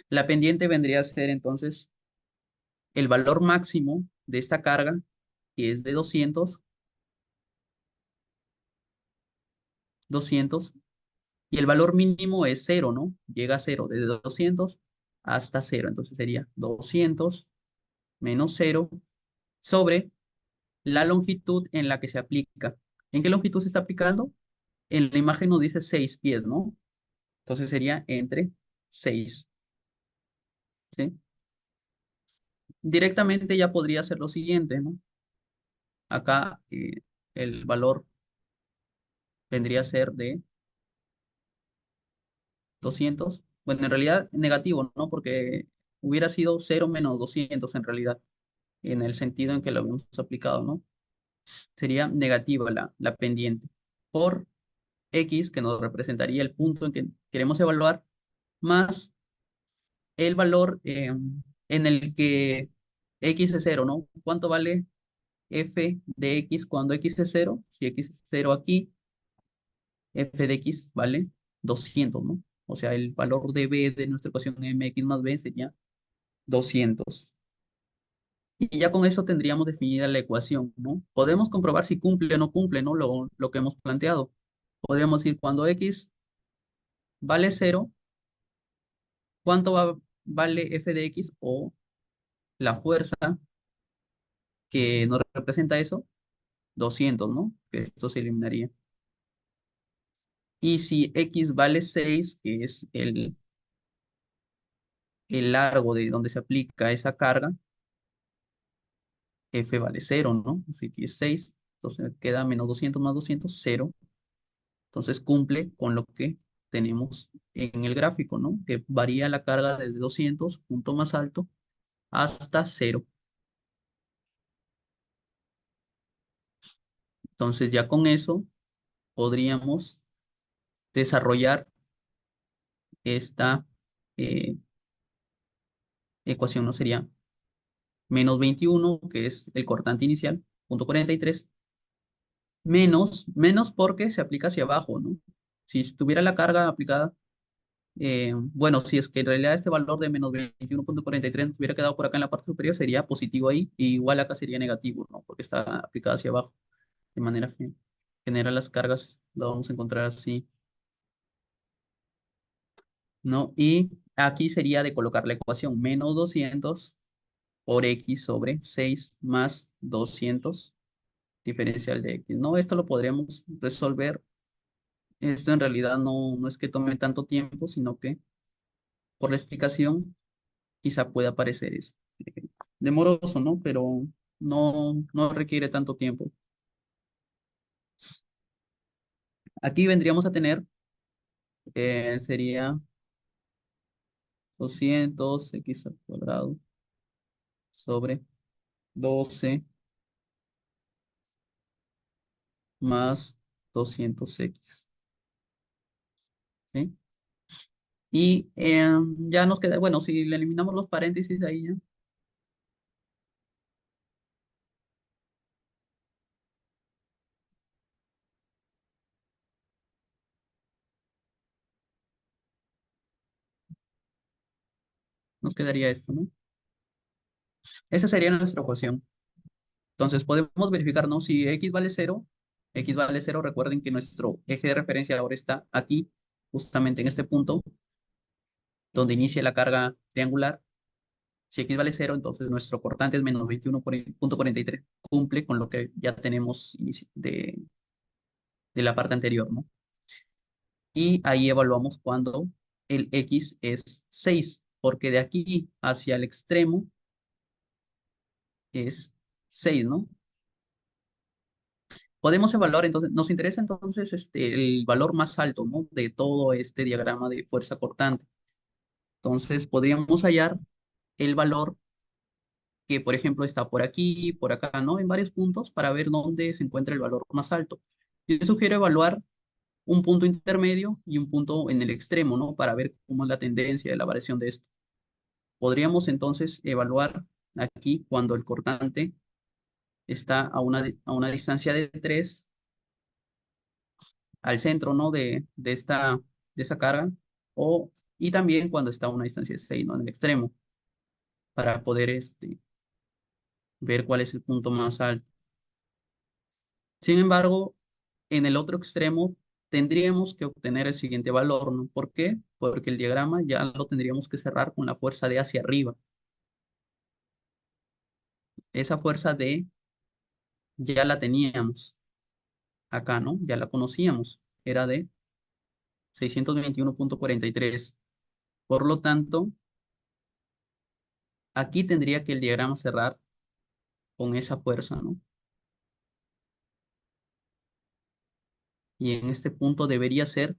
La pendiente vendría a ser entonces el valor máximo de esta carga, que es de 200, y el valor mínimo es cero, ¿no? Llega a cero, desde 200 hasta cero. Entonces sería 200 menos cero sobre la longitud en la que se aplica. ¿En qué longitud se está aplicando? En la imagen nos dice 6 pies, ¿no? Entonces sería entre 6, ¿sí? Directamente ya podría ser lo siguiente, ¿no? Acá el valor vendría a ser de 200. Bueno, en realidad negativo, ¿no? Porque hubiera sido cero menos 200 en realidad, en el sentido en que lo habíamos aplicado, ¿no? Sería negativa la pendiente por X, que nos representaría el punto en que queremos evaluar, más el valor en el que X es cero, ¿no? ¿Cuánto vale f de X cuando X es cero? Si X es cero aquí, f de X vale 200, ¿no? O sea, el valor de B de nuestra ecuación mx más b sería 200. Y ya con eso tendríamos definida la ecuación, ¿no? Podemos comprobar si cumple o no cumple, ¿no? Lo que hemos planteado. Podríamos decir cuando X vale cero, ¿cuánto vale f de X o la fuerza que nos representa eso? 200, ¿no? Que esto se eliminaría. Y si X vale 6, que es el largo de donde se aplica esa carga, F vale cero, ¿no? Así que es 6, entonces queda menos 200 más 200, cero. Entonces cumple con lo que tenemos en el gráfico, ¿no? Que varía la carga desde 200, punto más alto, hasta cero. Entonces ya con eso podríamos desarrollar esta eh, ecuación, ¿no? Sería menos 21, que es el cortante inicial, punto 43, menos porque se aplica hacia abajo, ¿no? Si estuviera la carga aplicada, bueno, si es que en realidad este valor de menos 21,43 hubiera quedado por acá en la parte superior, sería positivo ahí, y igual acá sería negativo, ¿no? Porque está aplicada hacia abajo. De manera que genera las cargas, lo vamos a encontrar así, ¿no? Y aquí sería de colocar la ecuación menos 200 por x sobre 6 más 200 diferencial de x. No, esto lo podríamos resolver. Esto en realidad no es que tome tanto tiempo, sino que por la explicación quizá pueda parecer demoroso, ¿no? Pero no requiere tanto tiempo. Aquí vendríamos a tener, sería 200 x al cuadrado sobre 12 más 200x. ¿Sí? Y ya nos queda, bueno, si le eliminamos los paréntesis ahí ya, nos quedaría esto, ¿no? Esa sería nuestra ecuación. Entonces podemos verificar, ¿no? Si x vale cero, recuerden que nuestro eje de referencia ahora está aquí, justamente en este punto, donde inicia la carga triangular. Si x vale cero, entonces nuestro cortante es menos 21,43. Cumple con lo que ya tenemos de la parte anterior, ¿no? Y ahí evaluamos cuando el x es 6 porque de aquí hacia el extremo es 6, ¿no? Podemos evaluar, entonces, nos interesa entonces el valor más alto, ¿no? De todo este diagrama de fuerza cortante. Entonces, podríamos hallar el valor que, por ejemplo, está por aquí, por acá, ¿no? En varios puntos para ver dónde se encuentra el valor más alto. Yo sugiero evaluar un punto intermedio y un punto en el extremo, ¿no? Para ver cómo es la tendencia de la variación de esto. Podríamos entonces evaluar aquí cuando el cortante está a una distancia de 3 al centro, ¿no? De esta carga, y también cuando está a una distancia de 6, ¿no? En el extremo, para poder ver cuál es el punto más alto. Sin embargo, en el otro extremo tendríamos que obtener el siguiente valor, ¿no? ¿Por qué? Porque el diagrama ya lo tendríamos que cerrar con la fuerza D hacia arriba. Esa fuerza D ya la teníamos acá, ¿no? Ya la conocíamos. Era de 621,43. Por lo tanto, aquí tendría que el diagrama cerrar con esa fuerza, ¿no? Y en este punto debería ser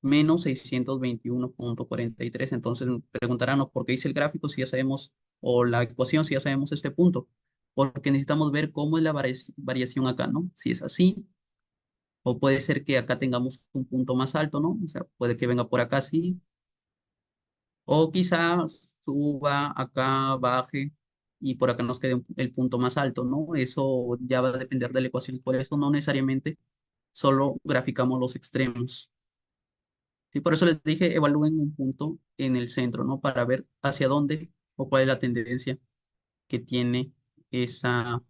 menos 621,43. Entonces me preguntarán, ¿no? ¿Por qué hice el gráfico si ya sabemos, o la ecuación si ya sabemos este punto? Porque necesitamos ver cómo es la variación acá, ¿no? Si es así, o puede ser que acá tengamos un punto más alto, ¿no? O sea, puede que venga por acá así, o quizás suba acá, baje, y por acá nos quede el punto más alto, ¿no? Eso ya va a depender de la ecuación. Por eso no necesariamente solo graficamos los extremos. Sí, por eso les dije, evalúen un punto en el centro, ¿no? Para ver hacia dónde o cuál es la tendencia que tiene esa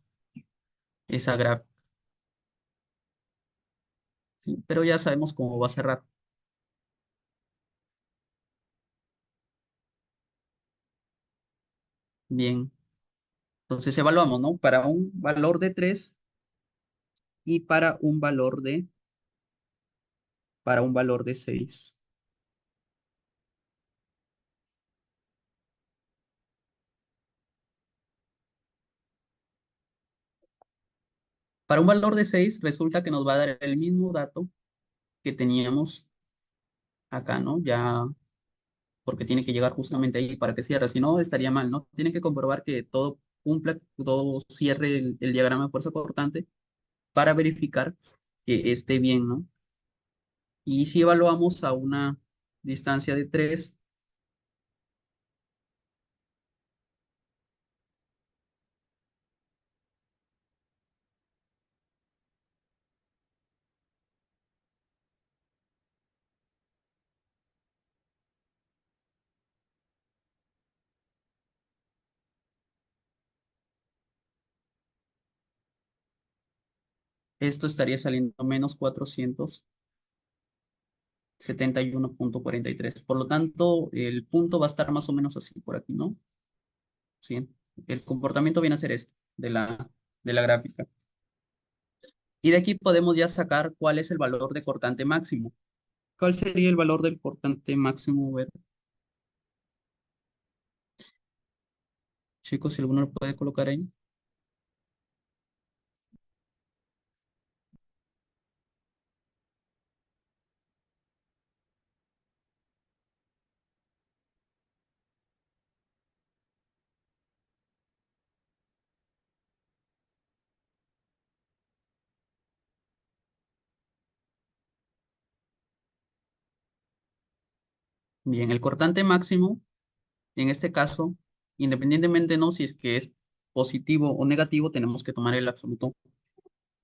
gráfica. ¿Sí? Pero ya sabemos cómo va a cerrar. Bien. Entonces evaluamos, ¿no? Para un valor de 3 y para un valor de 6. Para un valor de 6 resulta que nos va a dar el mismo dato que teníamos acá, ¿no? Ya, porque tiene que llegar justamente ahí para que cierre, si no estaría mal, ¿no? Tiene que comprobar que todo cumpla, todo cierre el diagrama de fuerza cortante para verificar que esté bien, ¿no? Y si evaluamos a una distancia de 3, Esto estaría saliendo menos 471,43. Por lo tanto, el punto va a estar más o menos así por aquí, ¿no? Sí. El comportamiento viene a ser este, de la gráfica. Y de aquí podemos ya sacar cuál es el valor de cortante máximo. ¿Cuál sería el valor del cortante máximo? A ver, chicos, si alguno lo puede colocar ahí. Bien, el cortante máximo, en este caso, independientemente no si es que es positivo o negativo, tenemos que tomar el absoluto,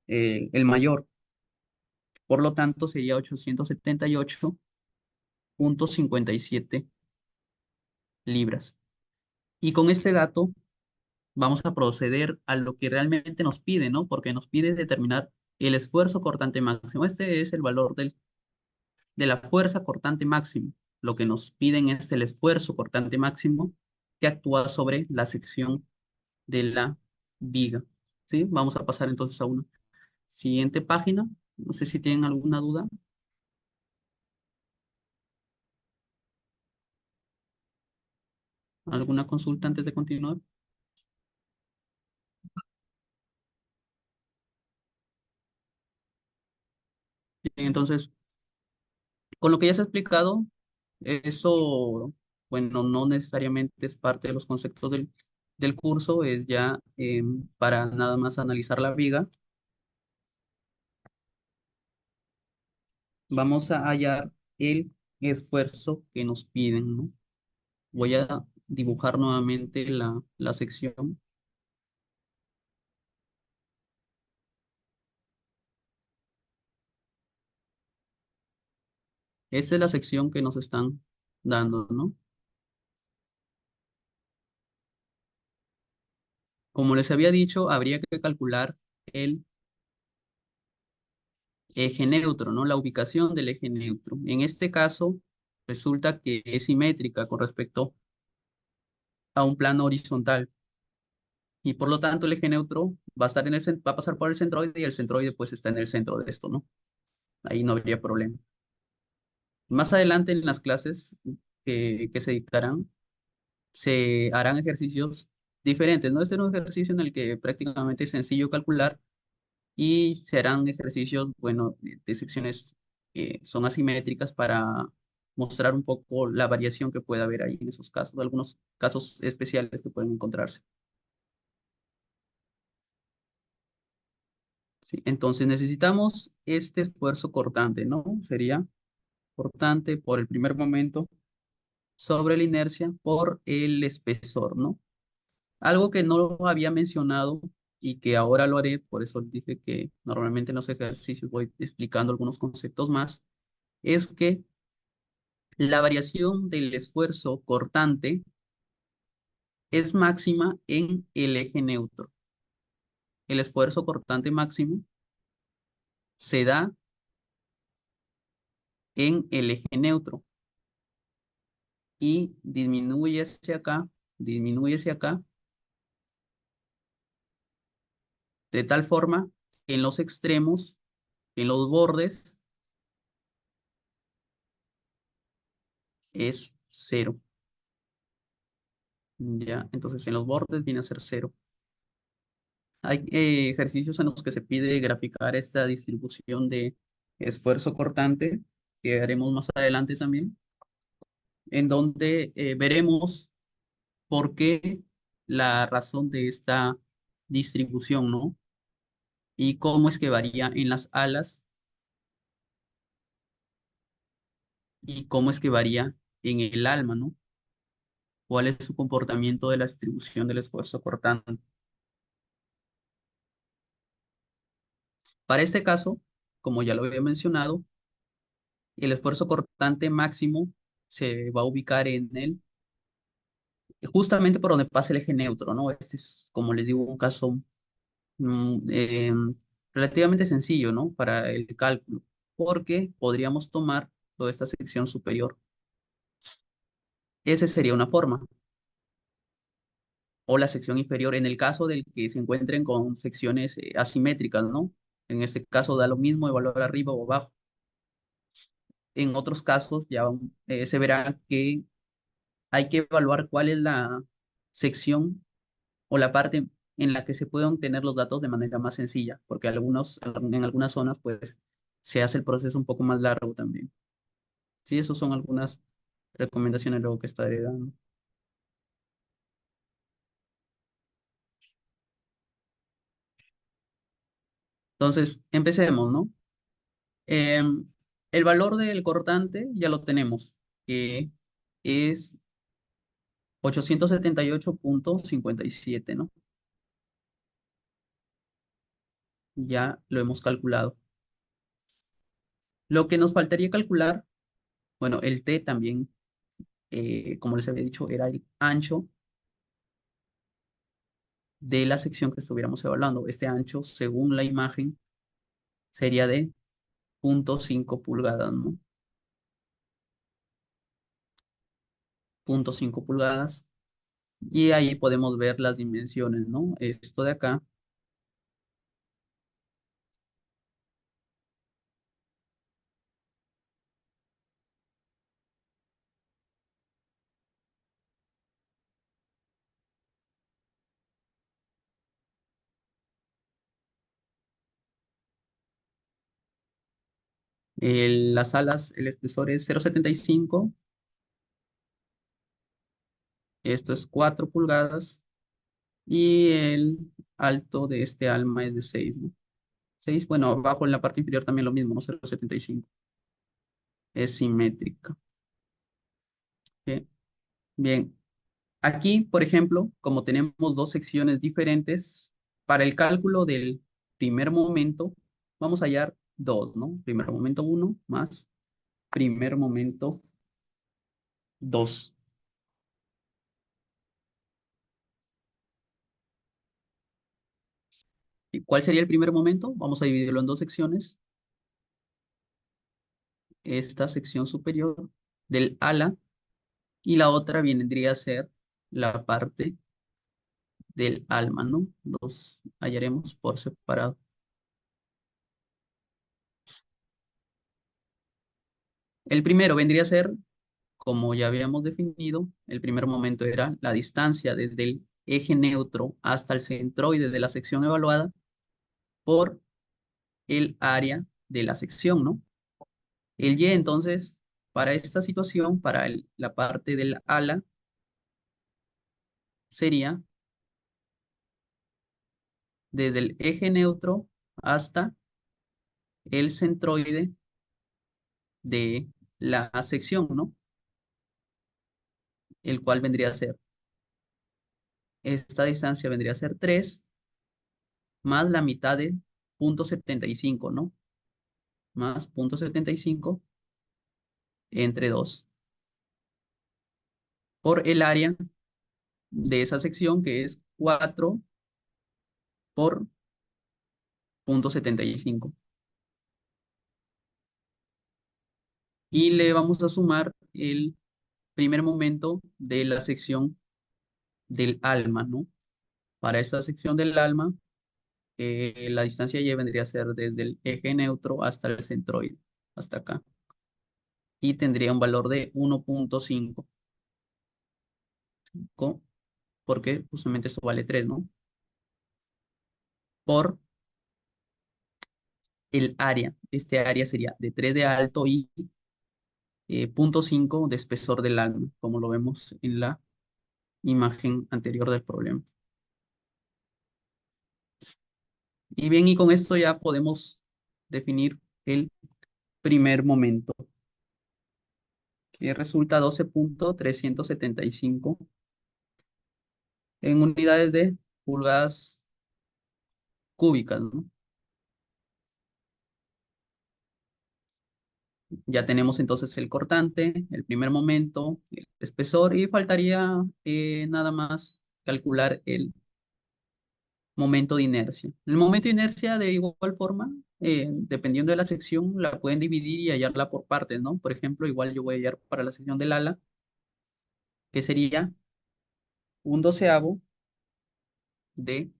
el mayor. Por lo tanto, sería 878,57 libras. Y con este dato vamos a proceder a lo que realmente nos pide, ¿no? Porque nos pide determinar el esfuerzo cortante máximo. Este es el valor de la fuerza cortante máximo. Lo que nos piden es el esfuerzo cortante máximo que actúa sobre la sección de la viga. ¿Sí? Vamos a pasar entonces a una siguiente página. No sé si tienen alguna duda, alguna consulta antes de continuar. Bien, entonces, con lo que ya se ha explicado, eso, bueno, no necesariamente es parte de los conceptos del curso, es ya para nada más analizar la viga. Vamos a hallar el esfuerzo que nos piden, ¿no? Voy a dibujar nuevamente la sección. Esta es la sección que nos están dando, ¿no? Como les había dicho, habría que calcular el eje neutro, ¿no? La ubicación del eje neutro. En este caso, resulta que es simétrica con respecto a un plano horizontal y por lo tanto el eje neutro va a estar va a pasar por el centroide y el centroide pues está en el centro de esto, ¿no? Ahí no habría problema. Más adelante en las clases que se dictarán, se harán ejercicios diferentes, ¿no? Este es un ejercicio en el que prácticamente es sencillo calcular y se harán ejercicios, bueno, de secciones que son asimétricas para mostrar un poco la variación que puede haber ahí en esos casos, algunos casos especiales que pueden encontrarse. ¿Sí? Entonces necesitamos este esfuerzo cortante, ¿no? Sería cortante por el primer momento sobre la inercia por el espesor, ¿no? Algo que no había mencionado y que ahora lo haré, por eso dije que normalmente en los ejercicios voy explicando algunos conceptos más, es que la variación del esfuerzo cortante es máxima en el eje neutro. El esfuerzo cortante máximo se da en el eje neutro y disminuye hacia acá, de tal forma que en los extremos, en los bordes, es cero. ¿Ya? Entonces en los bordes viene a ser cero. Hay ejercicios en los que se pide graficar esta distribución de esfuerzo cortante, que haremos más adelante también, en donde veremos por qué la razón de esta distribución, ¿no? Y cómo es que varía en las alas y cómo es que varía en el alma, ¿no? ¿Cuál es su comportamiento de la distribución del esfuerzo cortante? Para este caso, como ya lo había mencionado, el esfuerzo cortante máximo se va a ubicar en el justamente por donde pasa el eje neutro, ¿no? Este es, como les digo, un caso mm, eh, relativamente sencillo, ¿no? Para el cálculo, porque podríamos tomar toda esta sección superior. Esa sería una forma. O la sección inferior en el caso del que se encuentren con secciones asimétricas, ¿no? En este caso da lo mismo evaluar arriba o abajo. En otros casos ya se verá que hay que evaluar cuál es la sección o la parte en la que se pueden obtener los datos de manera más sencilla, porque en algunas zonas pues se hace el proceso un poco más largo también. Sí, esas son algunas recomendaciones luego que estaré dando. Entonces, empecemos, ¿no? Em, el valor del cortante ya lo tenemos, que es 878,57, ¿no? Ya lo hemos calculado. Lo que nos faltaría calcular, bueno, el T también, como les había dicho, era el ancho de la sección que estuviéramos evaluando. Este ancho, según la imagen, sería de 0,5 pulgadas, ¿no? 0,5 pulgadas. Y ahí podemos ver las dimensiones, ¿no? Esto de acá, las alas, el espesor es 0,75, esto es 4 pulgadas, y el alto de este alma es de 6, ¿no? 6, bueno, abajo en la parte inferior también lo mismo, ¿no? 0,75. Es simétrica. Bien, bien. Aquí, por ejemplo, como tenemos dos secciones diferentes, para el cálculo del primer momento, vamos a hallar dos, ¿no? Primer momento uno más primer momento 2. ¿Y cuál sería el primer momento? Vamos a dividirlo en dos secciones. Esta sección superior del ala y la otra vendría a ser la parte del alma, ¿no? Los hallaremos por separado. El primero vendría a ser, como ya habíamos definido, el primer momento era la distancia desde el eje neutro hasta el centroide de la sección evaluada por el área de la sección, ¿no? El Y, entonces, para esta situación, para la parte del ala, sería desde el eje neutro hasta el centroide de la sección, ¿no? El cual vendría a ser, esta distancia vendría a ser 3 más la mitad de 0,75, ¿no? Más 0,75 entre 2 por el área de esa sección que es 4 por 0,75. Y le vamos a sumar el primer momento de la sección del alma, ¿no? Para esta sección del alma, la distancia Y vendría a ser desde el eje neutro hasta el centroide, hasta acá. Y tendría un valor de 1,5, porque justamente eso vale 3, ¿no? Por el área. Este área sería de 3 de alto y 0,5 de espesor del alma, como lo vemos en la imagen anterior del problema. Y bien, y con esto ya podemos definir el primer momento, que resulta 12,375 en unidades de pulgadas cúbicas, ¿no? Ya tenemos entonces el cortante, el primer momento, el espesor y faltaría nada más calcular momento de inercia. El momento de inercia, de igual forma, dependiendo de la sección, la pueden dividir y hallarla por partes, ¿no? Por ejemplo, igual yo voy a hallar para la sección del ala, que sería un doceavo de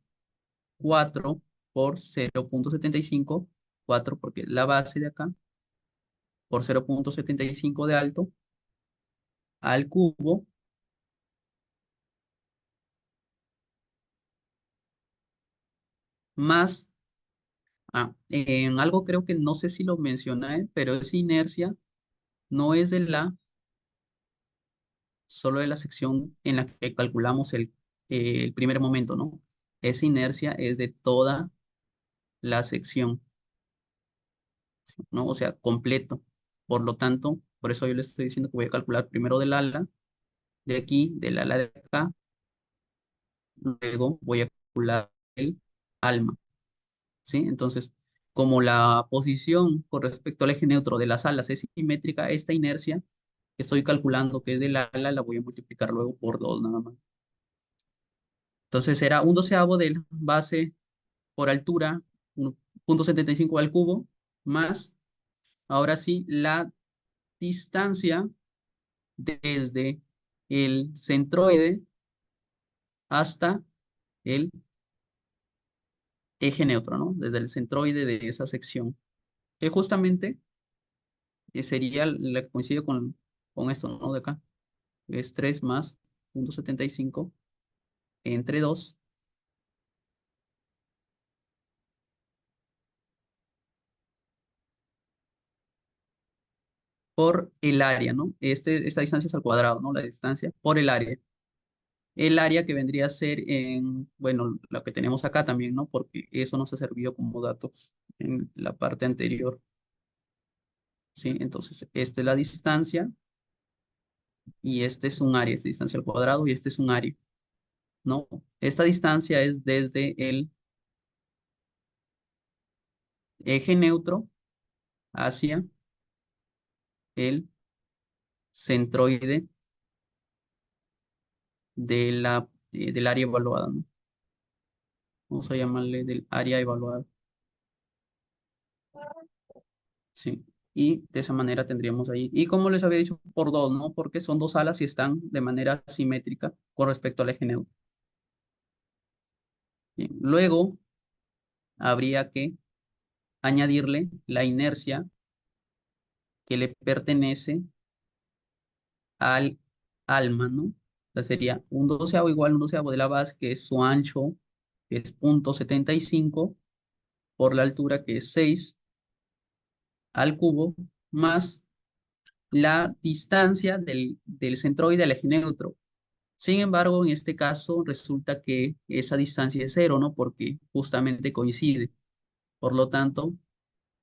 4 por 0,75, 4 porque es la base de acá, por 0,75 de alto, al cubo, más, en algo creo que no sé si lo mencioné, pero esa inercia no es de solo de la sección en la que calculamos el primer momento, ¿no? Esa inercia es de toda la sección, ¿no? O sea, completo. Por lo tanto, por eso yo les estoy diciendo que voy a calcular primero del ala de aquí, del ala de acá, luego voy a calcular el alma, ¿sí? Entonces, como la posición con respecto al eje neutro de las alas es simétrica, esta inercia que estoy calculando que es del ala la voy a multiplicar luego por 2 nada más. Entonces será un doceavo de la base por altura, 1,75 al cubo, más, ahora sí, la distancia desde el centroide hasta el eje neutro, ¿no? Desde el centroide de esa sección, que justamente sería la que coincide con esto, ¿no? De acá. Es 3 más 0,75 entre 2 por el área, ¿no? Esta distancia es al cuadrado, ¿no? La distancia por el área. El área que vendría a ser en, bueno, lo que tenemos acá también, ¿no? Porque eso nos ha servido como datos en la parte anterior, ¿sí? Entonces, esta es la distancia y este es un área, esta distancia al cuadrado y este es un área, ¿no? Esta distancia es desde el eje neutro hacia el centroide del área evaluada, ¿no? Vamos a llamarle del área evaluada, ¿sí? Y de esa manera tendríamos ahí. Y como les había dicho, por dos, ¿no? Porque son dos alas y están de manera simétrica con respecto al eje neutro. Bien. Luego habría que añadirle la inercia que le pertenece al alma, ¿no? O sea, sería un doceavo igual a un doceavo de la base, que es su ancho, que es 0,75 por la altura, que es 6 al cubo, más la distancia del centroide al eje neutro. Sin embargo, en este caso resulta que esa distancia es cero, ¿no? Porque justamente coincide. Por lo tanto,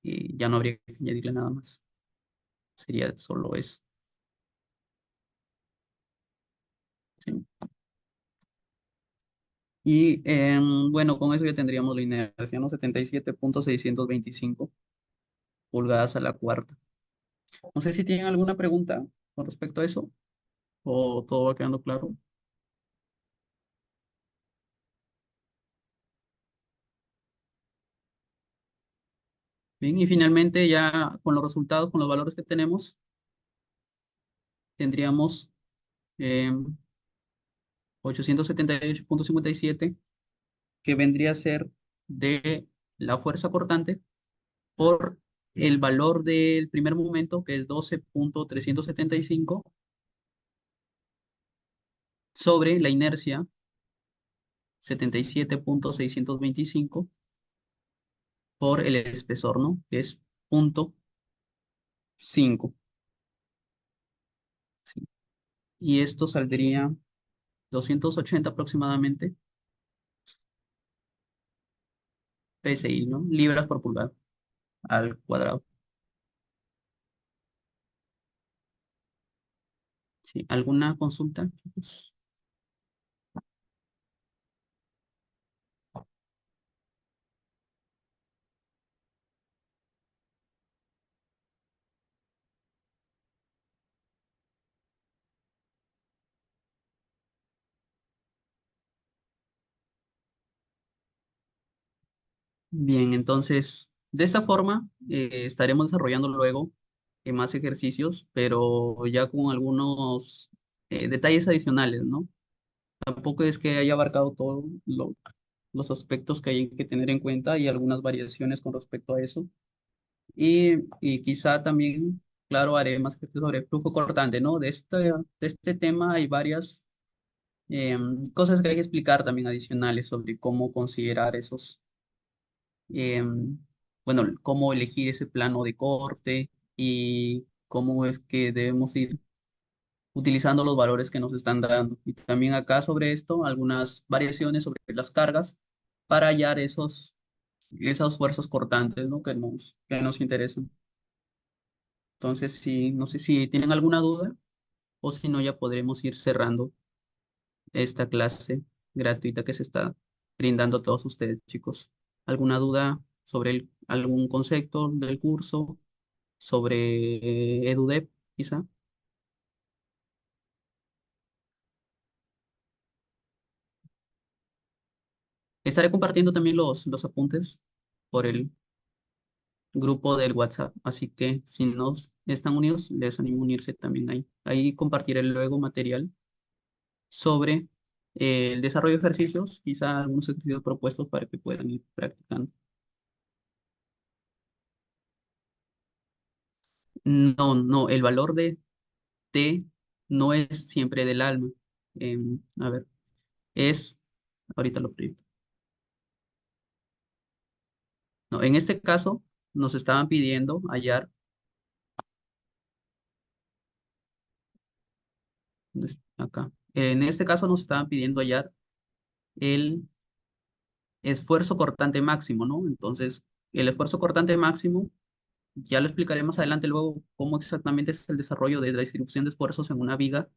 ya no habría que añadirle nada más. Sería solo eso. ¿Sí? Y bueno, con eso ya tendríamos la inercia, ¿no? 77,625 pulgadas a la cuarta. No sé si tienen alguna pregunta con respecto a eso o todo va quedando claro. Bien, y finalmente ya con los resultados, con los valores que tenemos, tendríamos eh, 878,57 que vendría a ser de la fuerza cortante por el valor del primer momento, que es 12,375 sobre la inercia, 77,625 por el espesor, ¿no? Que es 0,5. ¿Sí? Y esto saldría 280 aproximadamente PSI, ¿no? Libras por pulgada al cuadrado. ¿Sí? ¿Alguna consulta, chicos? Bien, entonces, de esta forma estaremos desarrollando luego más ejercicios, pero ya con algunos detalles adicionales, ¿no? Tampoco es que haya abarcado todos los aspectos que hay que tener en cuenta y algunas variaciones con respecto a eso. Y quizá también, claro, haré más que sobre flujo cortante, ¿no? De este tema hay varias cosas que hay que explicar también adicionales sobre cómo considerar esos, bueno, cómo elegir ese plano de corte y cómo es que debemos ir utilizando los valores que nos están dando. Y también acá sobre esto, algunas variaciones sobre las cargas para hallar esos fuerzas cortantes, ¿no? que nos interesan. Entonces, sí, no sé si tienen alguna duda o si no, ya podremos ir cerrando esta clase gratuita que se está brindando a todos ustedes, chicos. ¿Alguna duda sobre algún concepto del curso, sobre EduDev, quizá? Estaré compartiendo también los apuntes por el grupo del WhatsApp, así que si no están unidos, les animo a unirse también ahí. Ahí compartiré luego material sobre el desarrollo de ejercicios, quizá algunos ejercicios propuestos para que puedan ir practicando. No, no, el valor de T no es siempre del alma. A ver, es, ahorita lo proyecto. No, en este caso nos estaban pidiendo hallar, ¿dónde está? Acá. En este caso nos estaban pidiendo hallar el esfuerzo cortante máximo, ¿no? Entonces, el esfuerzo cortante máximo, ya lo explicaré más adelante luego cómo exactamente es el desarrollo de la distribución de esfuerzos en una viga.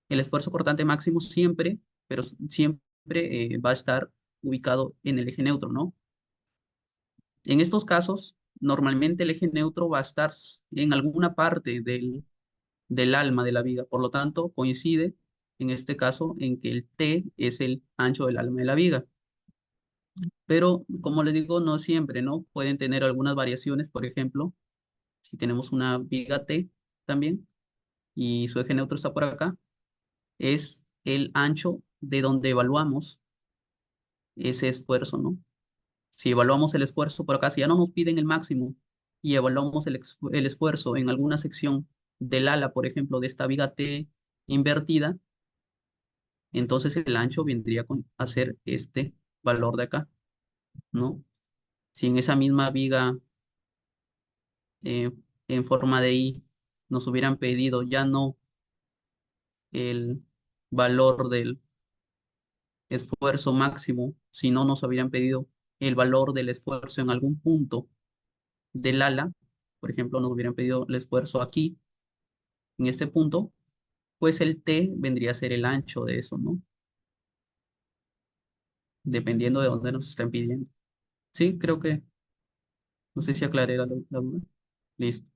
El esfuerzo cortante máximo siempre, pero siempre va a estar ubicado en el eje neutro, ¿no? En estos casos, normalmente el eje neutro va a estar en alguna parte del alma de la viga, por lo tanto, coincide en este caso en que el T es el ancho del alma de la viga. Pero, como les digo, no siempre, ¿no? Pueden tener algunas variaciones, por ejemplo, si tenemos una viga T también y su eje neutro está por acá, es el ancho de donde evaluamos ese esfuerzo, ¿no? Si evaluamos el esfuerzo por acá, si ya no nos piden el máximo y evaluamos el esfuerzo en alguna sección del ala, por ejemplo, de esta viga T invertida, entonces el ancho vendría a ser este valor de acá, ¿no? Si en esa misma viga eh, en forma de I nos hubieran pedido ya no el valor del esfuerzo máximo, sino nos hubieran pedido el valor del esfuerzo en algún punto del ala, por ejemplo, nos hubieran pedido el esfuerzo aquí, en este punto, pues el T vendría a ser el ancho de eso, ¿no? Dependiendo de dónde nos estén pidiendo. Sí, creo que, no sé si aclaré la duda. Listo.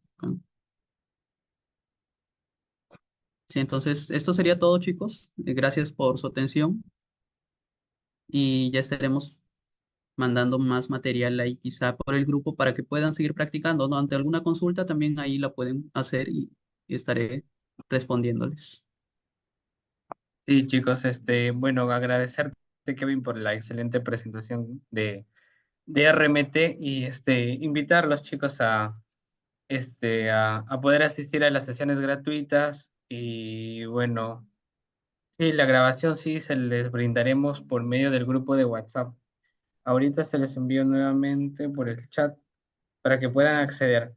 Sí, entonces, esto sería todo, chicos. Gracias por su atención y ya estaremos mandando más material ahí quizá por el grupo para que puedan seguir practicando, ¿no? Ante alguna consulta también ahí la pueden hacer y estaré respondiéndoles. Sí, chicos, bueno, agradecerte, Kevin, por la excelente presentación de RMT y invitar a los chicos a poder asistir a las sesiones gratuitas y bueno, sí, la grabación sí se les brindaremos por medio del grupo de WhatsApp. Ahorita se les envío nuevamente por el chat para que puedan acceder.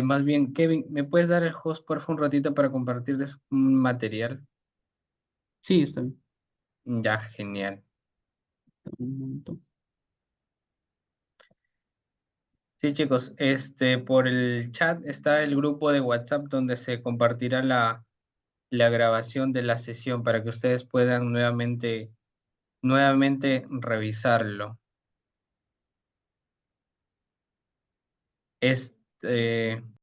Más bien, Kevin, ¿me puedes dar el host por favor un ratito para compartirles un material? Sí, está bien. Ya, genial. Un momento. Sí, chicos, por el chat está el grupo de WhatsApp donde se compartirá la grabación de la sesión para que ustedes puedan nuevamente revisarlo. Este,